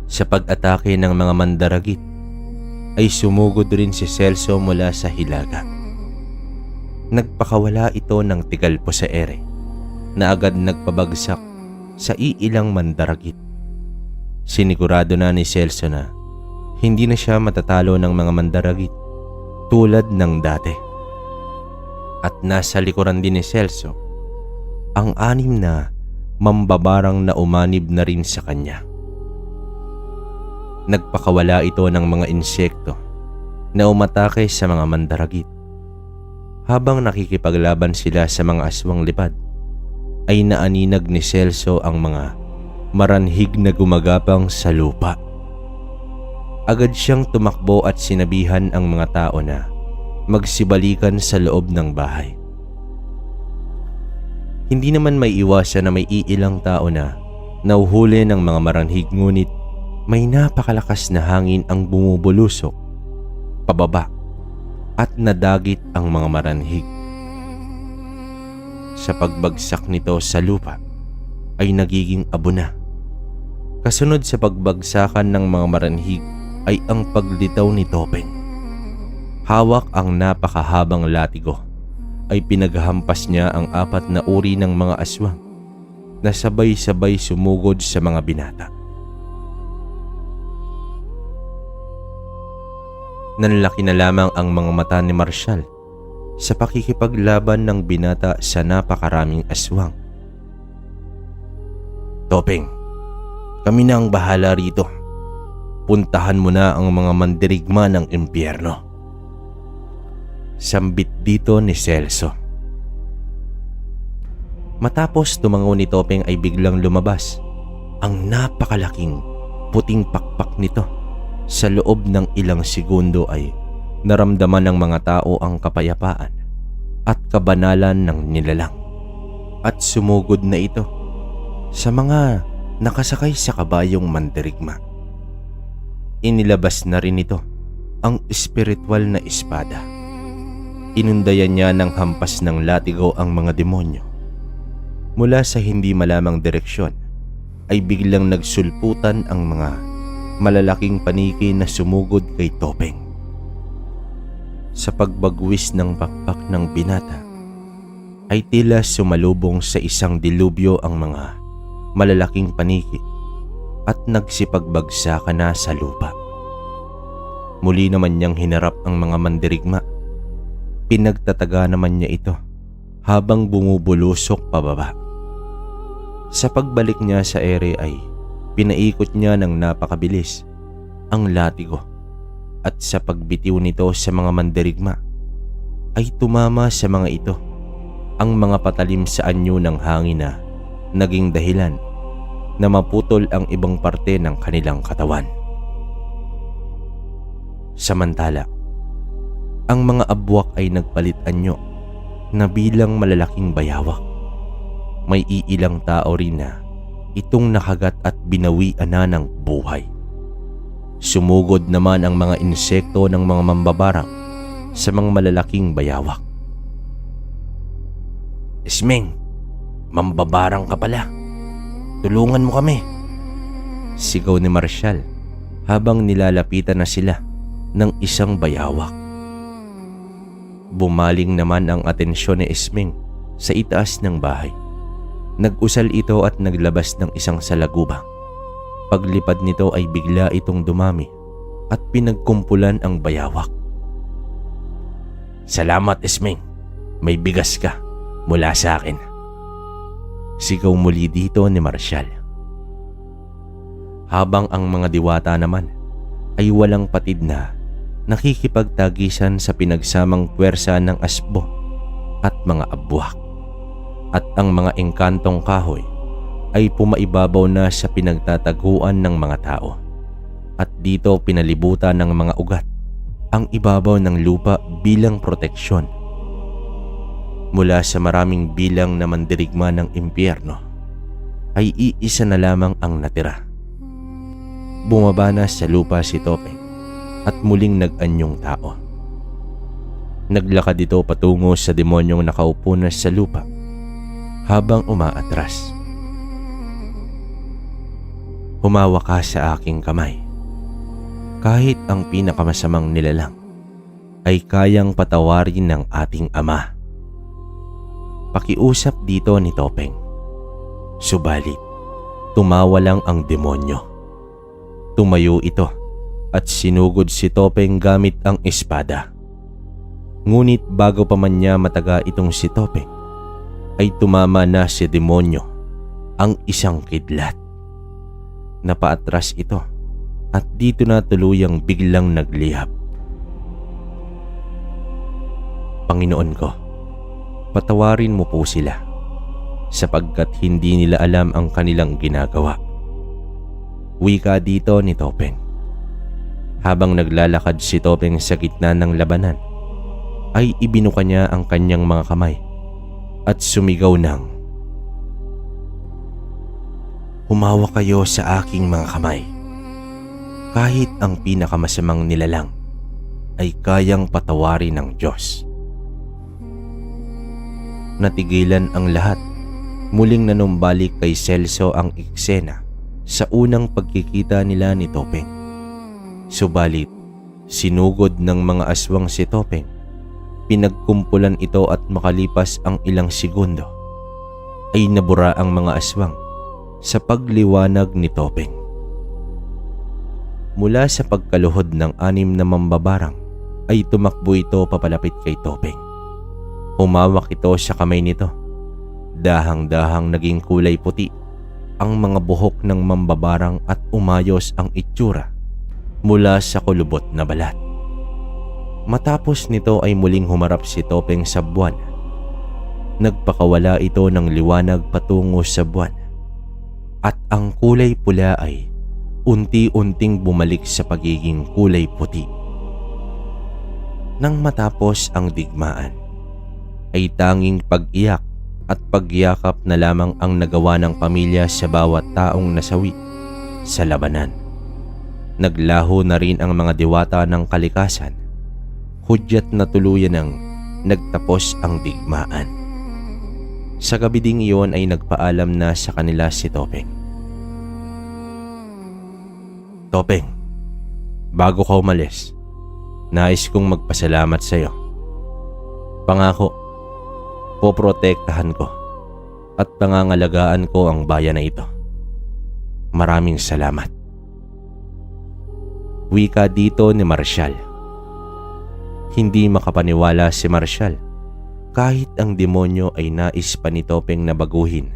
Sa pag-atake ng mga mandaragit ay sumugod rin si Celso mula sa hilaga. Nagpakawala ito ng tigalpo sa ere na agad nagpabagsak sa iilang mandaragit. Sinigurado na ni Celso na hindi na siya matatalo ng mga mandaragit tulad ng dati. At nasa likuran din ni Celso ang 6 na mambabarang na umanib na rin sa kanya. Nagpakawala ito ng mga insekto na umatake sa mga mandaragit. Habang nakikipaglaban sila sa mga aswang lipad, ay naaninag ni Celso ang mga maranhig na gumagapang sa lupa. Agad siyang tumakbo at sinabihan ang mga tao na magsibalikan sa loob ng bahay. Hindi naman may iwasan na may iilang tao na nauhuli ng mga maranhig, ngunit may napakalakas na hangin ang bumubulusok pababa at nadagit ang mga maranhig. Sa pagbagsak nito sa lupa ay nagiging abo na. Kasunod sa pagbagsakan ng mga maranhig ay ang paglitaw ni Topeng. Hawak ang napakahabang latigo ay pinaghampas niya ang 4 na uri ng mga aswang na sabay-sabay sumugod sa mga binata. Nanlaki na lamang ang mga mata ni Marshall sa pakikipaglaban ng binata sa napakaraming aswang. "Topeng, kami na ang bahala rito. Puntahan mo na ang mga mandirigma ng impyerno." Sambit dito ni Celso. Matapos tumango ni Topeng ay biglang lumabas ang napakalaking puting pakpak nito. Sa loob ng ilang segundo ay naramdaman ng mga tao ang kapayapaan at kabanalan ng nilalang. At sumugod na ito sa mga nakasakay sa kabayong mandirigma. Inilabas na rin ito ang espiritual na espada. Inundayan niya ng hampas ng latigo ang mga demonyo. Mula sa hindi malamang direksyon ay biglang nagsulputan ang mga malalaking paniki na sumugod kay Topeng. Sa pagbagwis ng pakpak ng binata ay tila sumalubong sa isang dilubyo ang mga malalaking paniki at nagsipagbagsakan na sa lupa. Muli naman niyang hinarap ang mga mandirigma. Pinagtataga naman niya ito habang bumubulusok pababa. Sa pagbalik niya sa ere ay pinaikot niya ng napakabilis ang latigo at sa pagbitiw nito sa mga mandirigma ay tumama sa mga ito ang mga patalim sa anyo ng hangin na naging dahilan na maputol ang ibang parte ng kanilang katawan. Samantala, ang mga abwak ay nagpalit anyo na bilang malalaking bayawak. May iilang tao rin na itong nakagat at binawian na ng buhay. Sumugod naman ang mga insekto ng mga mambabarang sa mga malalaking bayawak. "Ismeng, mambabarang ka pala. Tulungan mo kami," sigaw ni Marshall habang nilalapitan na sila ng isang bayawak. Bumaling naman ang atensyon ni Ismeng sa itaas ng bahay. Nag-usal ito at naglabas ng isang salagubang. Paglipad nito ay bigla itong dumami at pinagkumpulan ang bayawak. "Salamat, Ismeng. May bigas ka mula sa akin," sigaw muli dito ni Marshall. Habang ang mga diwata naman ay walang patid na nakikipagtagisan sa pinagsamang puwersa ng asbo at mga abwak. At ang mga engkantong kahoy ay pumaibabaw na sa pinagtataguan ng mga tao. At dito pinalibutan ng mga ugat ang ibabaw ng lupa bilang proteksyon. Mula sa maraming bilang na mandirigma ng impyerno ay iisa na lamang ang natira. Bumaba na sa lupa si Topeng at muling nag-anyong tao. Naglakad ito patungo sa demonyong nakaupo na sa lupa habang umaatras. "Humawa ka sa aking kamay. Kahit ang pinakamasamang nilalang ay kayang patawarin ng ating Ama," pakiusap dito ni Topeng. Subalit, tumawa lang ang demonyo. Tumayo ito at sinugod si Topeng gamit ang espada. Ngunit bago pa man niya mataga itong si Topeng, ay tumama na si demonyo ang isang kidlat. Napaatras ito at dito na tuluyang biglang naglihap. "Panginoon ko, patawarin mo po sila sapagkat hindi nila alam ang kanilang ginagawa," wika dito ni Topeng. Habang naglalakad si Topeng sa gitna ng labanan, ay ibinuka niya ang kanyang mga kamay at sumigaw ng, "Humawa kayo sa aking mga kamay. Kahit ang pinakamasamang nilalang ay kayang patawarin ng Diyos." Natigilan ang lahat. Muling nanumbalik kay Celso ang eksena sa unang pagkikita nila ni Topeng. Subalit, sinugod ng mga aswang si Topeng. Pinagkumpulan ito at makalipas ang ilang segundo ay nabura ang mga aswang sa pagliwanag ni Topeng. Mula sa pagkaluhod ng 6 na mambabarang ay tumakbo ito papalapit kay Topeng. Humawak ito sa kamay nito. Dahang-dahang naging kulay puti ang mga buhok ng mambabarang at umayos ang itsura mula sa kulubot na balat. Matapos nito ay muling humarap si Topeng sa buwan. Nagpakawala ito ng liwanag patungo sa buwan at ang kulay pula ay unti-unting bumalik sa pagiging kulay puti. Nang matapos ang digmaan, ay tanging pag-iyak at pagyakap na lamang ang nagawa ng pamilya sa bawat taong nasawi sa labanan. Naglaho na rin ang mga diwata ng kalikasan, hudyat na tuluyan ng nagtapos ang digmaan. Sa gabi ding iyon ay nagpaalam na sa kanila si Topeng. Topeng, bago ka umalis, nais kong magpasalamat sa iyo. Pangako, poprotektahan ko at pangangalagaan ko ang bayan na ito. Maraming salamat. Wika dito ni Marshall. Hindi makapaniwala si Marshall kahit ang demonyo ay nais pa ni Topeng na baguhin,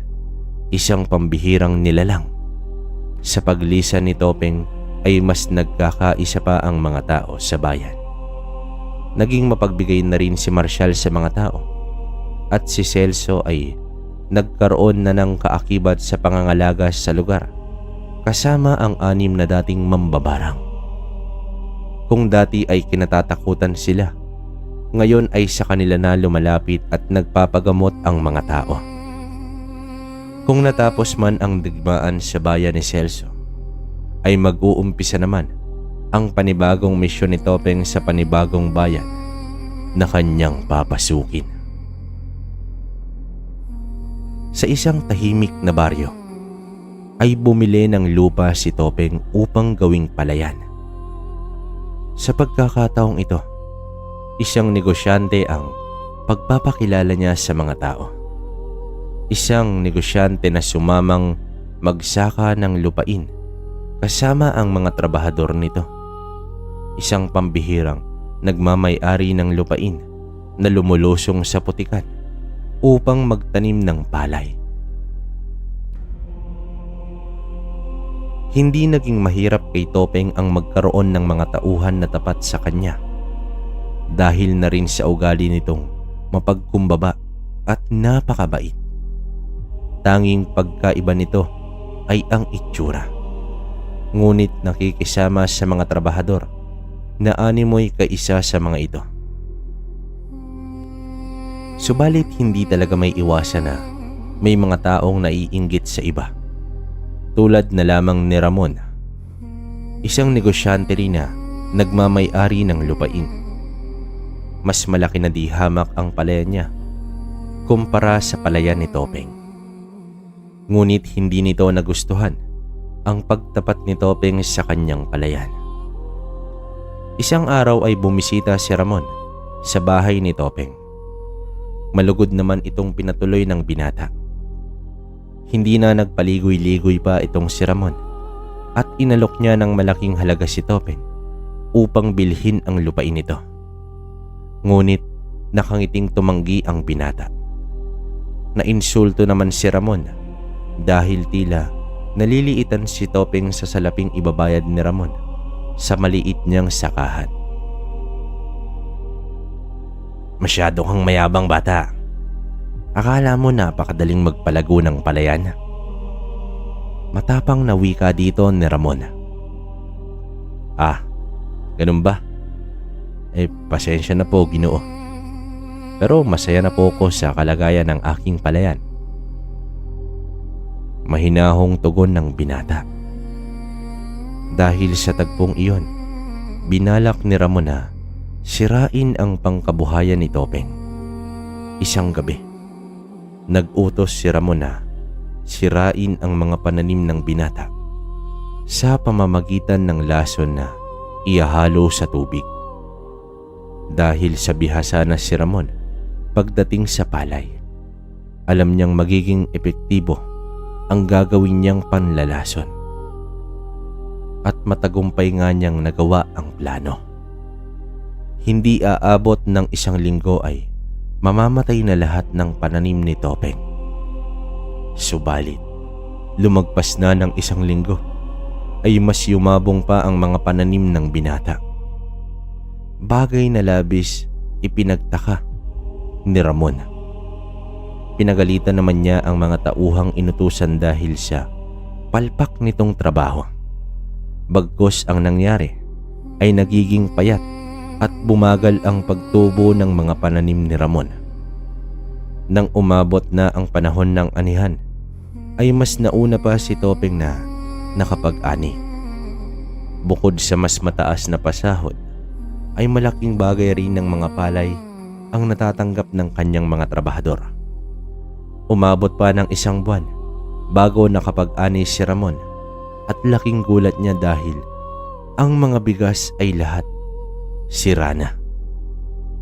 isang pambihirang nilalang. Sa paglisan ni Topeng ay mas nagkakaisa pa ang mga tao sa bayan. Naging mapagbigay na rin si Marshall sa mga tao at si Celso ay nagkaroon na ng kaakibat sa pangangalaga sa lugar kasama ang 6 na dating mambabarang. Kung dati ay kinatatakutan sila, ngayon ay sa kanila na lumalapit at nagpapagamot ang mga tao. Kung natapos man ang digmaan sa bayan ni Celso, ay mag-uumpisa naman ang panibagong misyon ni Topeng sa panibagong bayan na kanyang papasukin. Sa isang tahimik na baryo, ay bumili ng lupa si Topeng upang gawing palayan. Sa pagkakataong ito, isang negosyante ang pagpapakilala niya sa mga tao. Isang negosyante na sumamang magsaka ng lupain kasama ang mga trabahador nito. Isang pambihirang nagmamay-ari ng lupain na lumulusong sa putikan upang magtanim ng palay. Hindi naging mahirap kay Topeng ang magkaroon ng mga tauhan na tapat sa kanya dahil na rin sa ugali nitong mapagkumbaba at napakabait. Tanging pagkaiba nito ay ang itsura. Ngunit nakikisama sa mga trabahador na animoy kaisa sa mga ito. Subalit hindi talaga may iwasan na may mga taong naiinggit sa iba. Tulad na lamang ni Ramon, isang negosyante rin na nagmamay-ari ng lupain. Mas malaki na di hamak ang palayan niya kumpara sa palayan ni Topeng. Ngunit hindi nito nagustuhan ang pagtapat ni Topeng sa kanyang palayan. Isang araw ay bumisita si Ramon sa bahay ni Topeng. Malugod naman itong pinatuloy ng binata. Hindi na nagpaligoy-ligoy pa itong si Ramon at inalok niya ng malaking halaga si Topeng upang bilhin ang lupain nito. Ngunit nakangiting tumanggi ang binata. Nainsulto naman si Ramon dahil tila naliliitan si Topeng sa salaping ibabayad ni Ramon sa maliit niyang sakahan. Masyado kang mayabang, bata. Akala mo napakadaling magpalago ng palayan? Matapang na wika dito ni Ramon. Ah, ganun ba? Pasensya na po, Ginoo. Pero masaya na po ako sa kalagayan ng aking palayan. Mahinahong tugon ng binata. Dahil sa tagpong iyon, binalak ni Ramon na sirain ang pangkabuhayan ni Topeng. Isang gabi, nag-utos si Ramon na sirain ang mga pananim ng binata sa pamamagitan ng lason na ihalo sa tubig. Dahil sa bihasa na si Ramon pagdating sa palay, Alam niyang magiging epektibo ang gagawin niyang panlalason. At matagumpay nga niyang nagawa ang plano. Hindi aabot ng 1 linggo ay mamamatay na lahat ng pananim ni Topeng. Subalit, lumagpas na ng 1 linggo ay mas yumabong pa ang mga pananim ng binata. Bagay na labis ipinagtaka ni Ramon. Pinagalitan naman niya ang mga tauhang inutusan dahil sa palpak nitong trabaho. Bagkus ang nangyari ay nagiging payat at bumagal ang pagtubo ng mga pananim ni Ramon. Nang umabot na ang panahon ng anihan, ay mas nauna pa si Topeng na nakapag-ani. Bukod sa mas mataas na pasahod, ay malaking bagay rin ng mga palay ang natatanggap ng kanyang mga trabahador. Umabot pa ng 1 buwan bago nakapag-ani si Ramon at laking gulat niya dahil ang mga bigas ay lahat sira na.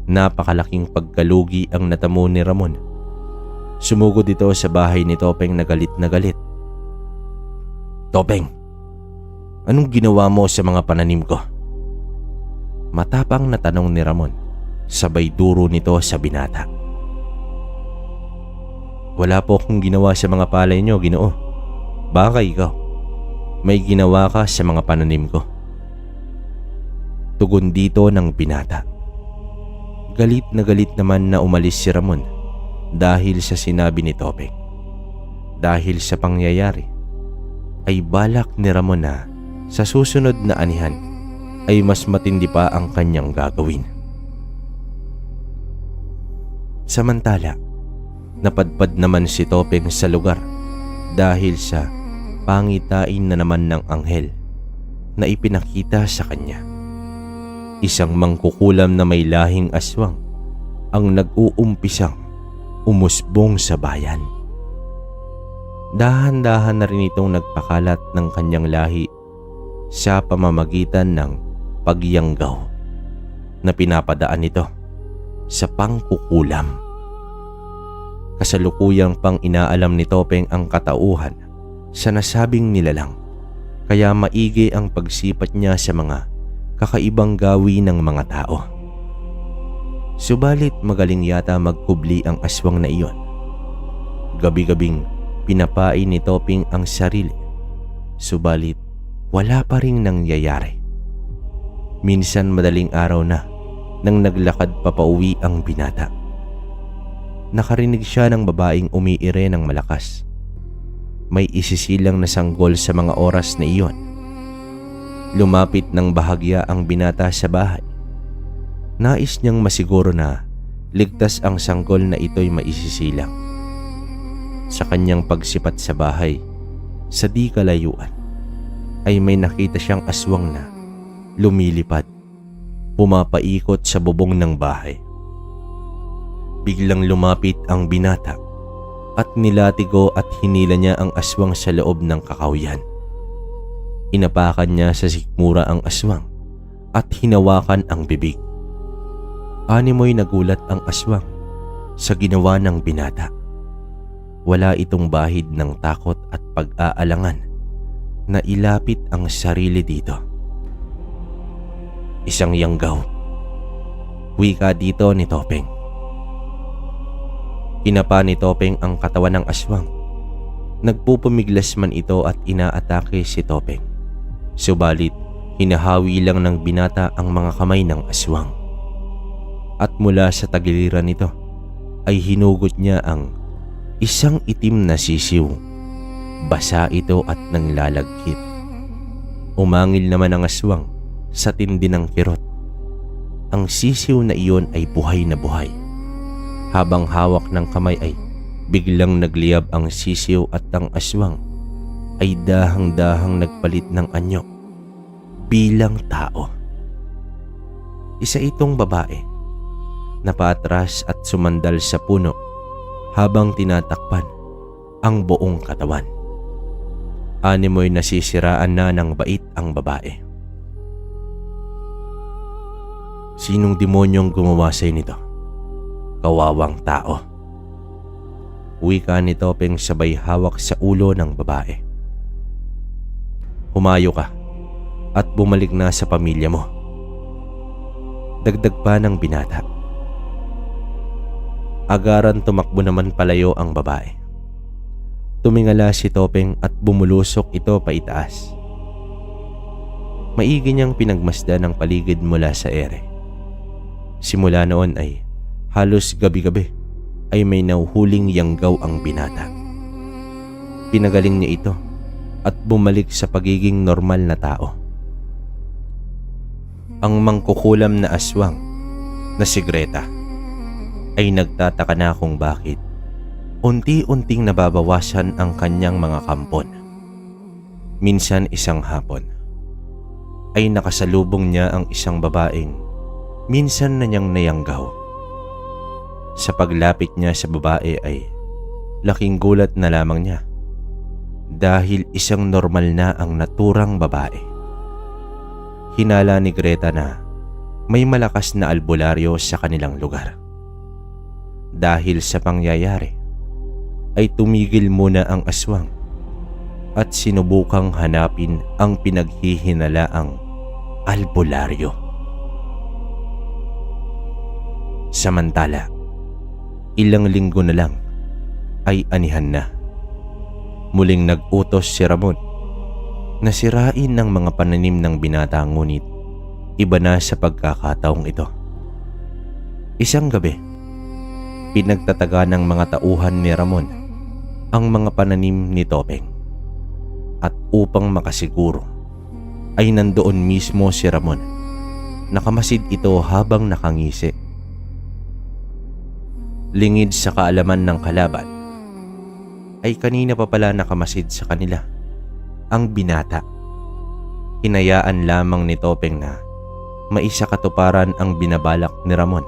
Napakalaking pagkalugi ang natamo ni Ramon. Sumugod ito sa bahay ni Topeng na galit na galit. "Topeng, anong ginawa mo sa mga pananim ko?" Matapang na tanong ni Ramon, sabay duro nito sa binata. "Wala po akong ginawa sa mga palay niyo, Ginoo. Baka ikaw may ginawa ka sa mga pananim ko." Tugon dito ng binata. Galit na galit naman na umalis si Ramon dahil sa sinabi ni Topeng. Dahil sa pangyayari, ay balak ni Ramon na sa susunod na anihan ay mas matindi pa ang kanyang gagawin. Samantala, napadpad naman si Topeng sa lugar dahil sa pangitain na naman ng anghel na ipinakita sa kanya. Isang mangkukulam na may lahing aswang ang nag-uumpisang umusbong sa bayan. Dahan-dahan na rin itong nagpakalat ng kanyang lahi sa pamamagitan ng pagyanggaw na pinapadaan nito sa pangkukulam. Kasalukuyang pang inaalam ni Topeng ang katauhan sa nasabing nilalang, kaya maigi ang pagsipat niya sa mga kakaibang gawi ng mga tao. Subalit magaling yata magkubli ang aswang na iyon. Gabi-gabing pinapain ni Topeng ang sarili, subalit wala pa ring nangyayari. Minsan madaling araw na nang naglakad papauwi ang binata. Nakarinig siya ng babaeng umiire ng malakas. May isisilang na sanggol sa mga oras na iyon. Lumapit ng bahagya ang binata sa bahay. Nais niyang masiguro na ligtas ang sanggol na ito'y maisisilang. Sa kanyang pagsipat sa bahay, sa di kalayuan, ay may nakita siyang aswang na lumilipad, pumapaikot sa bubong ng bahay. Biglang lumapit ang binata at nilatigo at hinila niya ang aswang sa loob ng kakawyan. Inapakan niya sa sikmura ang aswang at hinawakan ang bibig. Animoy nagulat ang aswang sa ginawa ng binata. Wala itong bahid ng takot at pag-aalangan na ilapit ang sarili dito. "Isang yanggaw," wika dito ni Topeng. Inapa ni Topeng ang katawan ng aswang. Nagpupumiglas man ito at inaatake si Topeng. Subalit, hinahawi lang ng binata ang mga kamay ng aswang. At mula sa tagiliran nito, ay hinugot niya ang isang itim na sisiw. Basa ito at nanglalagkit. Umangil naman ang aswang sa tindi ng kirot. Ang sisiw na iyon ay buhay na buhay. Habang hawak ng kamay ay biglang nagliyab ang sisiw at ang aswang ay dahang-dahang nagpalit ng anyo bilang tao. Isa itong babae na paatras at sumandal sa puno habang tinatakpan ang buong katawan. Animoy nasisiraan na ng bait ang babae. "Sinong demonyong gumawa sa'yo nito? Kawawang tao." Wika ni Topeng sabay hawak sa ulo ng babae. Humayo ka at bumalik na sa pamilya mo. Dagdag pa ng binata. Agaran tumakbo naman palayo ang babae. Tumingala si Topeng at bumulusok ito paitaas. Maigi niyang pinagmasdan ang paligid mula sa ere. Simula noon ay halos gabi-gabi ay may nahuhuling yanggaw ang binata. Pinagaling niya ito at bumalik sa pagiging normal na tao. Ang mangkukulam na aswang na si Greta ay nagtataka na kung bakit unti-unting nababawasan ang kanyang mga kampon. Minsan isang hapon ay nakasalubong niya ang isang babaeng minsan na niyang nayanggaw. Sa paglapit niya sa babae ay laking gulat na lamang niya dahil isang normal na ang naturang babae. Hinala ni Greta na may malakas na albularyo sa kanilang lugar. Dahil sa pangyayari ay tumigil muna ang aswang at sinubukang hanapin ang pinaghihinalaang albularyo. Samantala, ilang linggo na lang ay anihan na. Muling nag-utos si Ramon na sirain ng mga pananim ng binata, ngunit iba na sa pagkakataong ito. Isang gabi, pinagtataga ng mga tauhan ni Ramon ang mga pananim ni Topeng. At upang makasiguro ay nandoon mismo si Ramon. Nakamasid ito habang nakangisi. Lingid sa kaalaman ng kalaban ay kanina pa pala nakamasid sa kanila ang binata. Hinayaan lamang ni Topeng na maisakatuparan ang binabalak ni Ramon.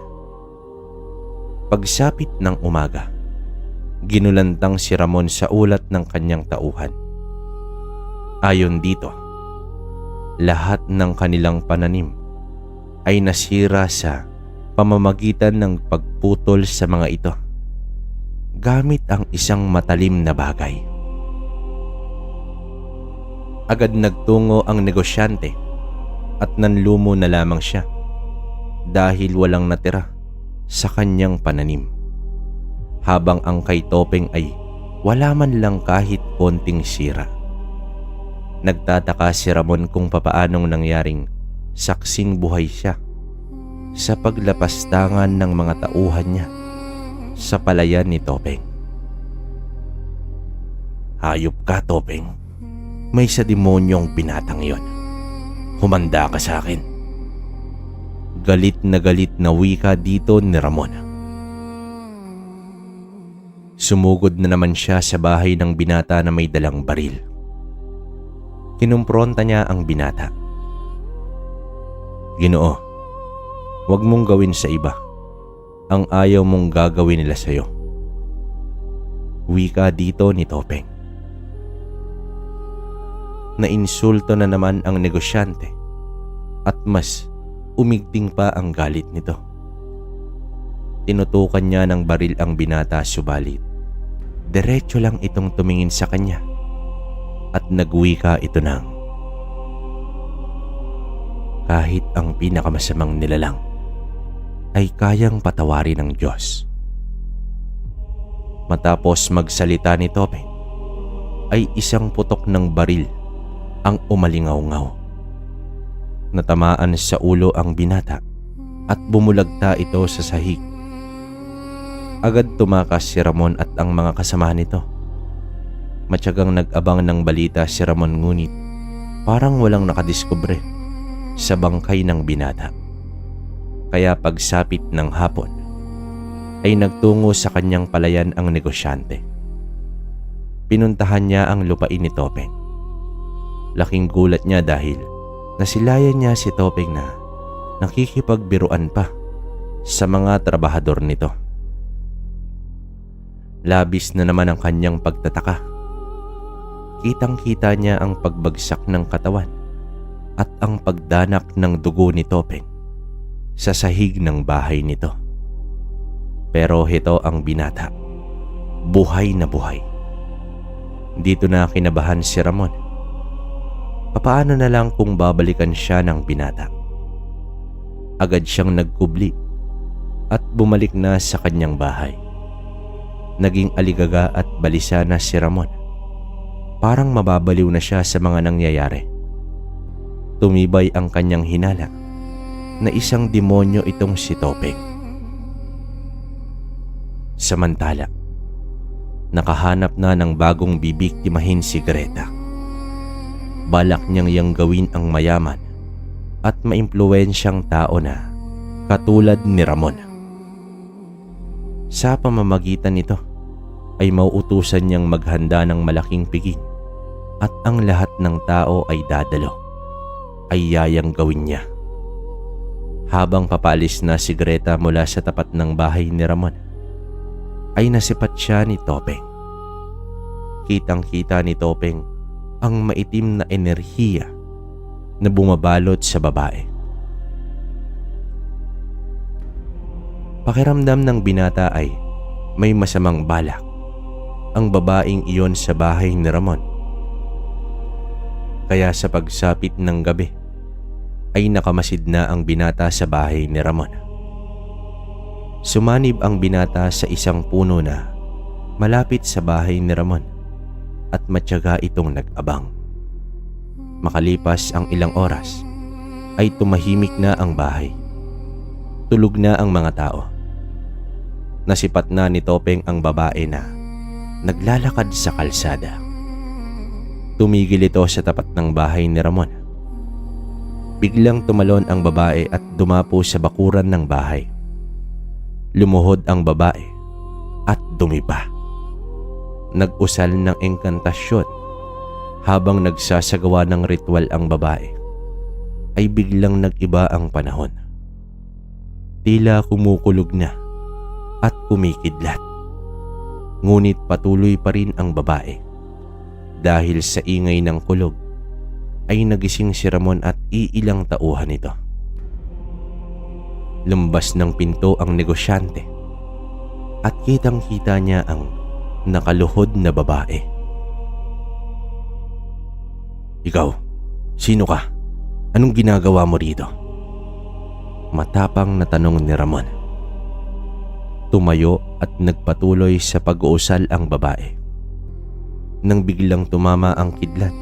Pagsapit ng umaga, ginulantang si Ramon sa ulat ng kanyang tauhan. Ayon dito, lahat ng kanilang pananim ay nasira sa pamamagitan ng pagputol sa mga ito gamit ang isang matalim na bagay. Agad nagtungo ang negosyante at nanlumo na lamang siya dahil walang natira sa kanyang pananim. Habang ang kay Topeng ay wala man lang kahit konting sira. Nagtataka si Ramon kung papaanong nangyaring saksing buhay siya sa paglapastangan ng mga tauhan niya sa palayan ni Topeng. Hayop ka, Topeng. May sa demonyong binatang yon. Humanda ka sa akin. Galit na wika dito ni Ramon. Sumugod na naman siya sa bahay ng binata na may dalang baril. Kinumpronta niya ang binata. Ginoo, huwag mong gawin sa iba ang ayaw mong gagawin nila sa'yo. Wika dito ni Topeng. Nainsulto na naman ang negosyante at mas umigting pa ang galit nito. Tinutukan niya ng baril ang binata, subalit diretso lang itong tumingin sa kanya at nagwika ito ng, kahit ang pinakamasamang nilalang ay kayang patawarin ng Diyos. Matapos magsalita ni Topeng ay isang putok ng baril ang umalingaw-ngaw. Natamaan sa ulo ang binata at bumulagta ito sa sahig. Agad tumakas si Ramon at ang mga kasama nito. Matyagang nag-abang ng balita si Ramon, ngunit parang walang nakadiskubre sa bangkay ng binata. Kaya pagsapit ng hapon ay nagtungo sa kanyang palayan ang negosyante. Pinuntahan niya ang lupain ni Topeng. Laking gulat niya dahil nasilayan niya si Topeng na nakikipagbiruan pa sa mga trabahador nito. Labis na naman ang kanyang pagtataka. Kitang-kita niya ang pagbagsak ng katawan at ang pagdanak ng dugo ni Topeng sa sahig ng bahay nito. Pero ito ang binata. buhay na buhay. Dito na kinabahan si Ramon. Papaano na lang kung babalikan siya ng binata? Agad siyang nagkubli at bumalik na sa kanyang bahay. Naging aligaga at balisa na si Ramon. Parang mababaliw na siya sa mga nangyayari. Tumibay ang kanyang hinala na isang demonyo itong si Topeng. Samantala, nakahanap na ng bagong bibiktimahin si Greta. Balak niyang yang gawin ang mayaman at maimpluwensyang tao na katulad ni Ramon. Sa pamamagitan nito ay mauutusan niyang maghanda ng malaking piging at ang lahat ng tao ay dadalo, ay yayang gawin niya. Habang papalis na si Greta mula sa tapat ng bahay ni Ramon, ay nasipat siya ni Topeng. Kitang-kita ni Topeng ang maitim na enerhiya na bumabalot sa babae. Pakiramdam ng binata ay may masamang balak ang babaeng iyon sa bahay ni Ramon. Kaya sa pagsapit ng gabi ay nakamasid na ang binata sa bahay ni Ramon. Sumanib ang binata sa isang puno na malapit sa bahay ni Ramon at matyaga itong nag-abang. Makalipas ang ilang oras ay tumahimik na ang bahay. Tulog na ang mga tao. Nasipat na ni Topeng ang babae na naglalakad sa kalsada. Tumigil ito sa tapat ng bahay ni Ramon. Biglang tumalon ang babae at dumapo sa bakuran ng bahay. Lumuhod ang babae at dumiba. Nag-usal ng engkantasyon. Habang nagsasagawa ng ritual ang babae, ay biglang nag-iba ang panahon. Tila kumukulog na at kumikidlat. Ngunit patuloy pa rin ang babae. Dahil sa ingay ng kulog, ay nagising si Ramon at iilang tauhan ito. Lumbas ng pinto ang negosyante at kitang-kita niya ang nakaluhod na babae. "Ikaw, sino ka? Anong ginagawa mo rito?" Matapang na tanong ni Ramon. Tumayo at nagpatuloy sa pag-uusal ang babae. Nang biglang tumama ang kidlat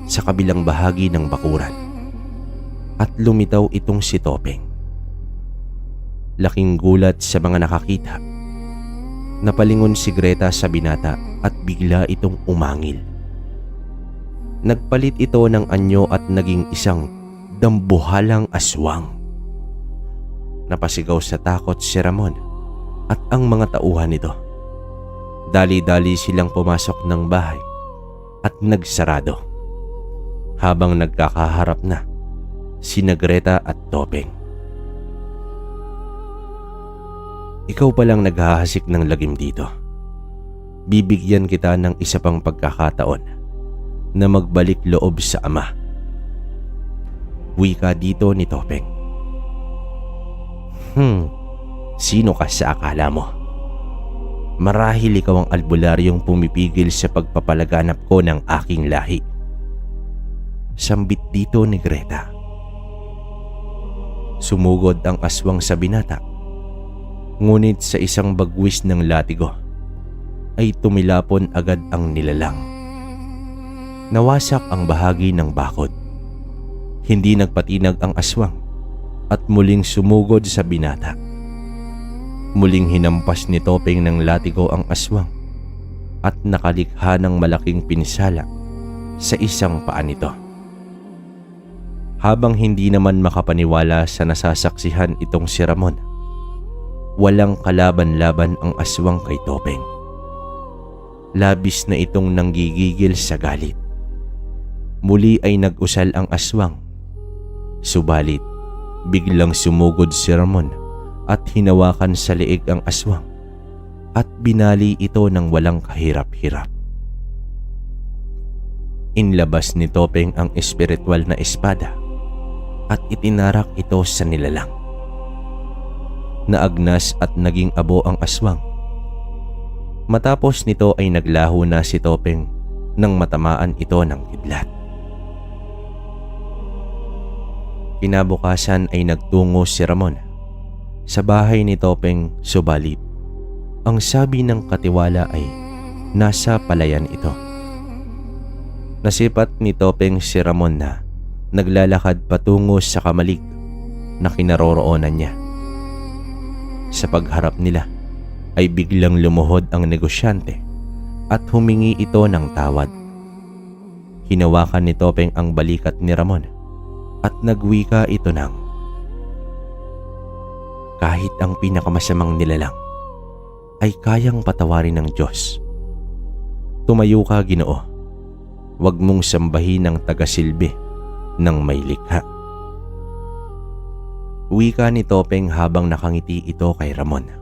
sa kabilang bahagi ng bakuran at lumitaw itong si Topeng. Laking gulat sa mga nakakita. Napalingon si Greta sa binata at bigla itong umangil. Nagpalit ito ng anyo at naging isang dambuhalang aswang. Napasigaw sa takot si Ramon at ang mga tauhan nito. Dali-dali silang pumasok ng bahay at nagsarado habang nagkakaharap na sina Greta at Topeng. "Ikaw palang naghahasik ng lagim dito. Bibigyan kita ng isa pang pagkakataon na magbalik loob sa ama." Wika dito ni Topeng. Sino ka sa akala mo? Marahil ikaw ang albularyong pumipigil sa pagpapalaganap ko ng aking lahi. Sambit dito ni Greta. Sumugod ang aswang sa binata. Ngunit sa isang bagwis ng latigo ay tumilapon agad ang nilalang. Nawasak ang bahagi ng bakod. Hindi nagpatinag ang aswang at muling sumugod sa binata. Muling hinampas ni Topeng ng latigo ang aswang at nakalikha ng malaking pinsala sa isang paa nito. Habang hindi naman makapaniwala sa nasasaksihan itong si Ramon, walang kalaban-laban ang aswang kay Topeng. Labis na itong nanggigigil sa galit. Muli ay nag-usal ang aswang. Subalit, biglang sumugod si Ramon at hinawakan sa leeg ang aswang at binali ito ng walang kahirap-hirap. Inlabas ni Topeng ang espiritual na espada at itinarak ito sa nilalang. Naagnas at naging abo ang aswang. Matapos nito ay naglaho na si Topeng nang matamaan ito ng kidlat. Kinabukasan ay nagtungo si Ramon sa bahay ni Topeng, subalit ang sabi ng katiwala ay nasa palayan ito. Nasipat ni Topeng si Ramon na naglalakad patungo sa kamalig na kinaroroonan niya. Sa pagharap nila ay biglang lumuhod ang negosyante at humingi ito ng tawad. Hinawakan ni Topeng ang balikat ni Ramon at nagwika ito ng, "Kahit ang pinakamasamang nilalang ay kayang patawarin ng Diyos. Tumayo ka, Ginoo. Huwag mong sambahin ang tagasilbi ng may likha." Wika ni Topeng habang nakangiti ito kay Ramon.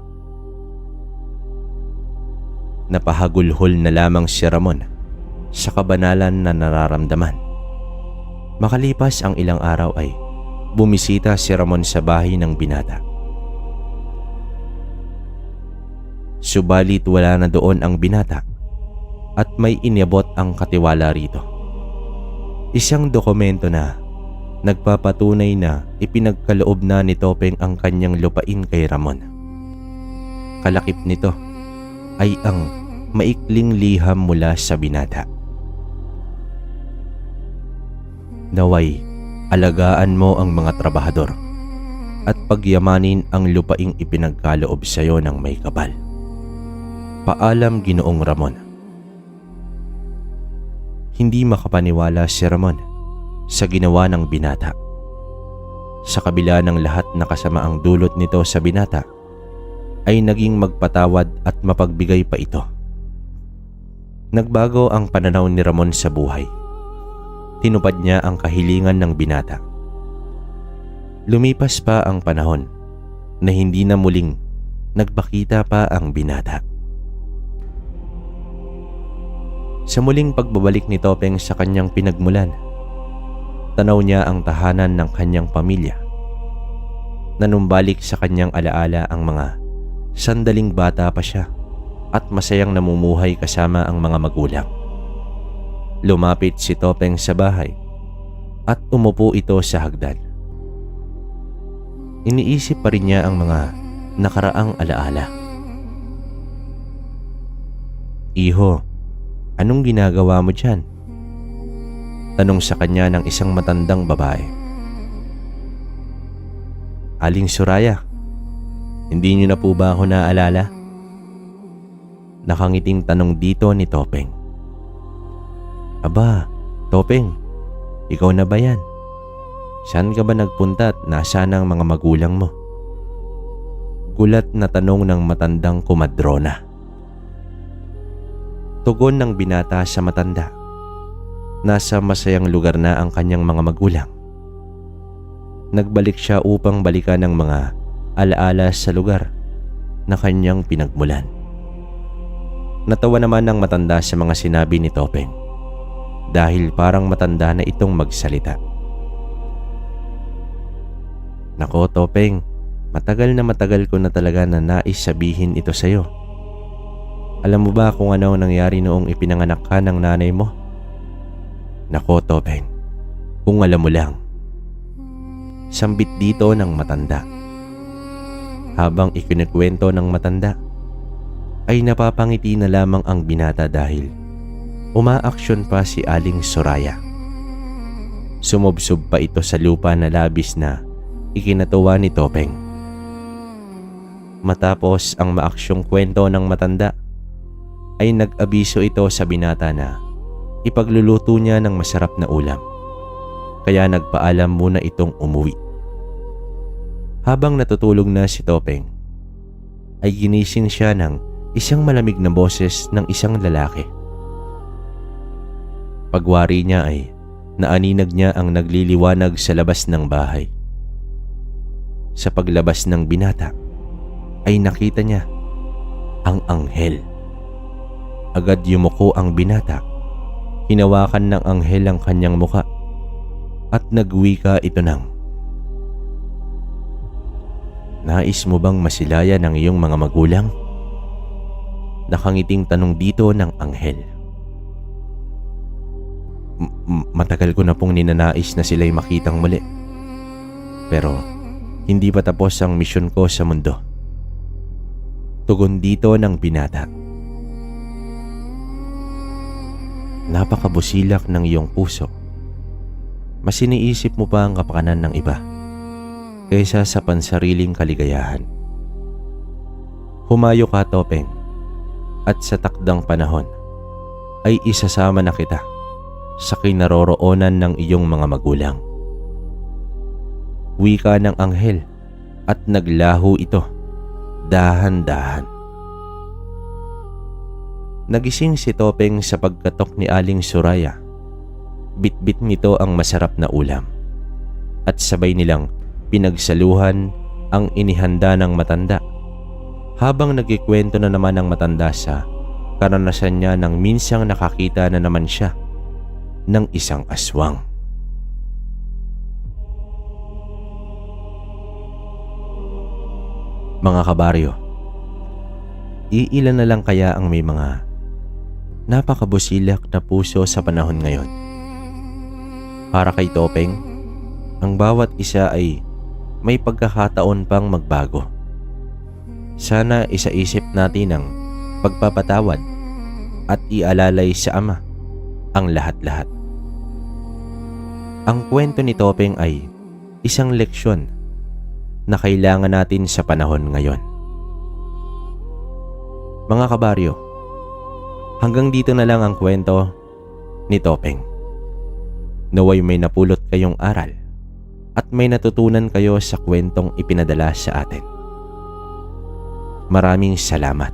Napahagulhol na lamang si Ramon sa kabanalan na nararamdaman. Makalipas ang ilang araw ay bumisita si Ramon sa bahay ng binata. Subalit wala na doon ang binata at may inabot ang katiwala rito. Isang dokumento na nagpapatunay na ipinagkaloob na ni Topeng ang kanyang lupain kay Ramon. Kalakip nito ay ang maikling liham mula sa binata. "Naway, alagaan mo ang mga trabahador at pagyamanin ang lupaing ipinagkaloob sa iyo ng may kapal. Paalam, Ginoong Ramon." Hindi makapaniwala si Ramon sa ginawa ng binata. Sa kabila ng lahat na kasamaang dulot nito sa binata, ay naging magpatawad at mapagbigay pa ito. Nagbago ang pananaw ni Ramon sa buhay. Tinupad niya ang kahilingan ng binata. Lumipas pa ang panahon na hindi na muling nagpakita pa ang binata. Sa muling pagbabalik ni Topeng sa kanyang pinagmulan, tanaw niya ang tahanan ng kanyang pamilya. Nanumbalik sa kanyang alaala ang mga sandaling bata pa siya at masayang namumuhay kasama ang mga magulang. Lumapit si Topeng sa bahay at umupo ito sa hagdan. Iniisip pa rin niya ang mga nakaraang alaala. "Iho, anong ginagawa mo dyan?" tanong sa kanya ng isang matandang babae. "Aling Soraya, hindi niyo na po ba ako naaalala?" Nakangiting tanong dito ni Topeng. "Aba, Topeng, ikaw na ba yan? Saan ka ba nagpunta at nasaan ang mga magulang mo?" Gulat na tanong ng matandang kumadrona. Tugon ng binata sa matanda. Nasa masayang lugar na ang kanyang mga magulang. Nagbalik siya upang balikan ang mga alaala sa lugar na kanyang pinagmulan. Natawa naman ang matanda sa mga sinabi ni Topeng dahil parang matanda na itong magsalita. "Nako, Topeng, matagal ko na talaga na nais sabihin ito sa'yo. Alam mo ba kung ano nangyari noong ipinanganak ka ng nanay mo?" "Nako, Topeng, kung alam mo lang." Sambit dito ng matanda. Habang ikinikwento ng matanda, ay napapangiti na lamang ang binata dahil umaaksyon pa si Aling Soraya. Sumubsob pa ito sa lupa na labis na ikinatuwa ni Topeng. Matapos ang maaksyong kwento ng matanda, ay nag-abiso ito sa binata na ipagluluto niya ng masarap na ulam. Kaya nagpaalam muna itong umuwi. Habang natutulog na si Topeng, ay ginising siya ng isang malamig na boses ng isang lalaki. Pagwari niya ay naaninag niya ang nagliliwanag sa labas ng bahay. Sa paglabas ng binata, ay nakita niya ang anghel. Agad yumuko ang binata, hinawakan ng anghel ang kanyang muka at nagwika ito ng, "Nais mo bang masilayan ang iyong mga magulang? Nakangiting tanong dito ng anghel. Matagal ko na pong ninanais na sila'y makitang muli. Pero hindi pa tapos ang misyon ko sa mundo. Tugon dito ng binata. Napakabusilak ng iyong puso. Mas iniisip mo pa ang kapakanan ng iba kaysa sa pansariling kaligayahan. Humayo ka, Topeng, at sa takdang panahon ay isasama na kita sa kinaroroonan ng iyong mga magulang. Wika ng anghel at naglaho ito dahan-dahan. Nagising si Topeng sa pagkatok ni Aling Suraya. Bitbit nito ang masarap na ulam at sabay nilang pinagsaluhan ang inihanda ng matanda. Habang nagkikwento na naman ang matanda sa karanasan niya nang minsang nakakita na naman siya ng isang aswang. Mga kabaryo, iilan na lang kaya ang may mga napakabusilak na puso sa panahon ngayon? Para kay Topeng, ang bawat isa ay may pagkakataon pang magbago. Sana isaisip natin ang pagpapatawad at ialalay sa Ama ang lahat-lahat. Ang kwento ni Topeng ay isang leksyon na kailangan natin sa panahon ngayon. Mga kabaryo, hanggang dito na lang ang kwento ni Topeng. Naway may napulot kayong aral at may natutunan kayo sa kwentong ipinadala sa atin. Maraming salamat.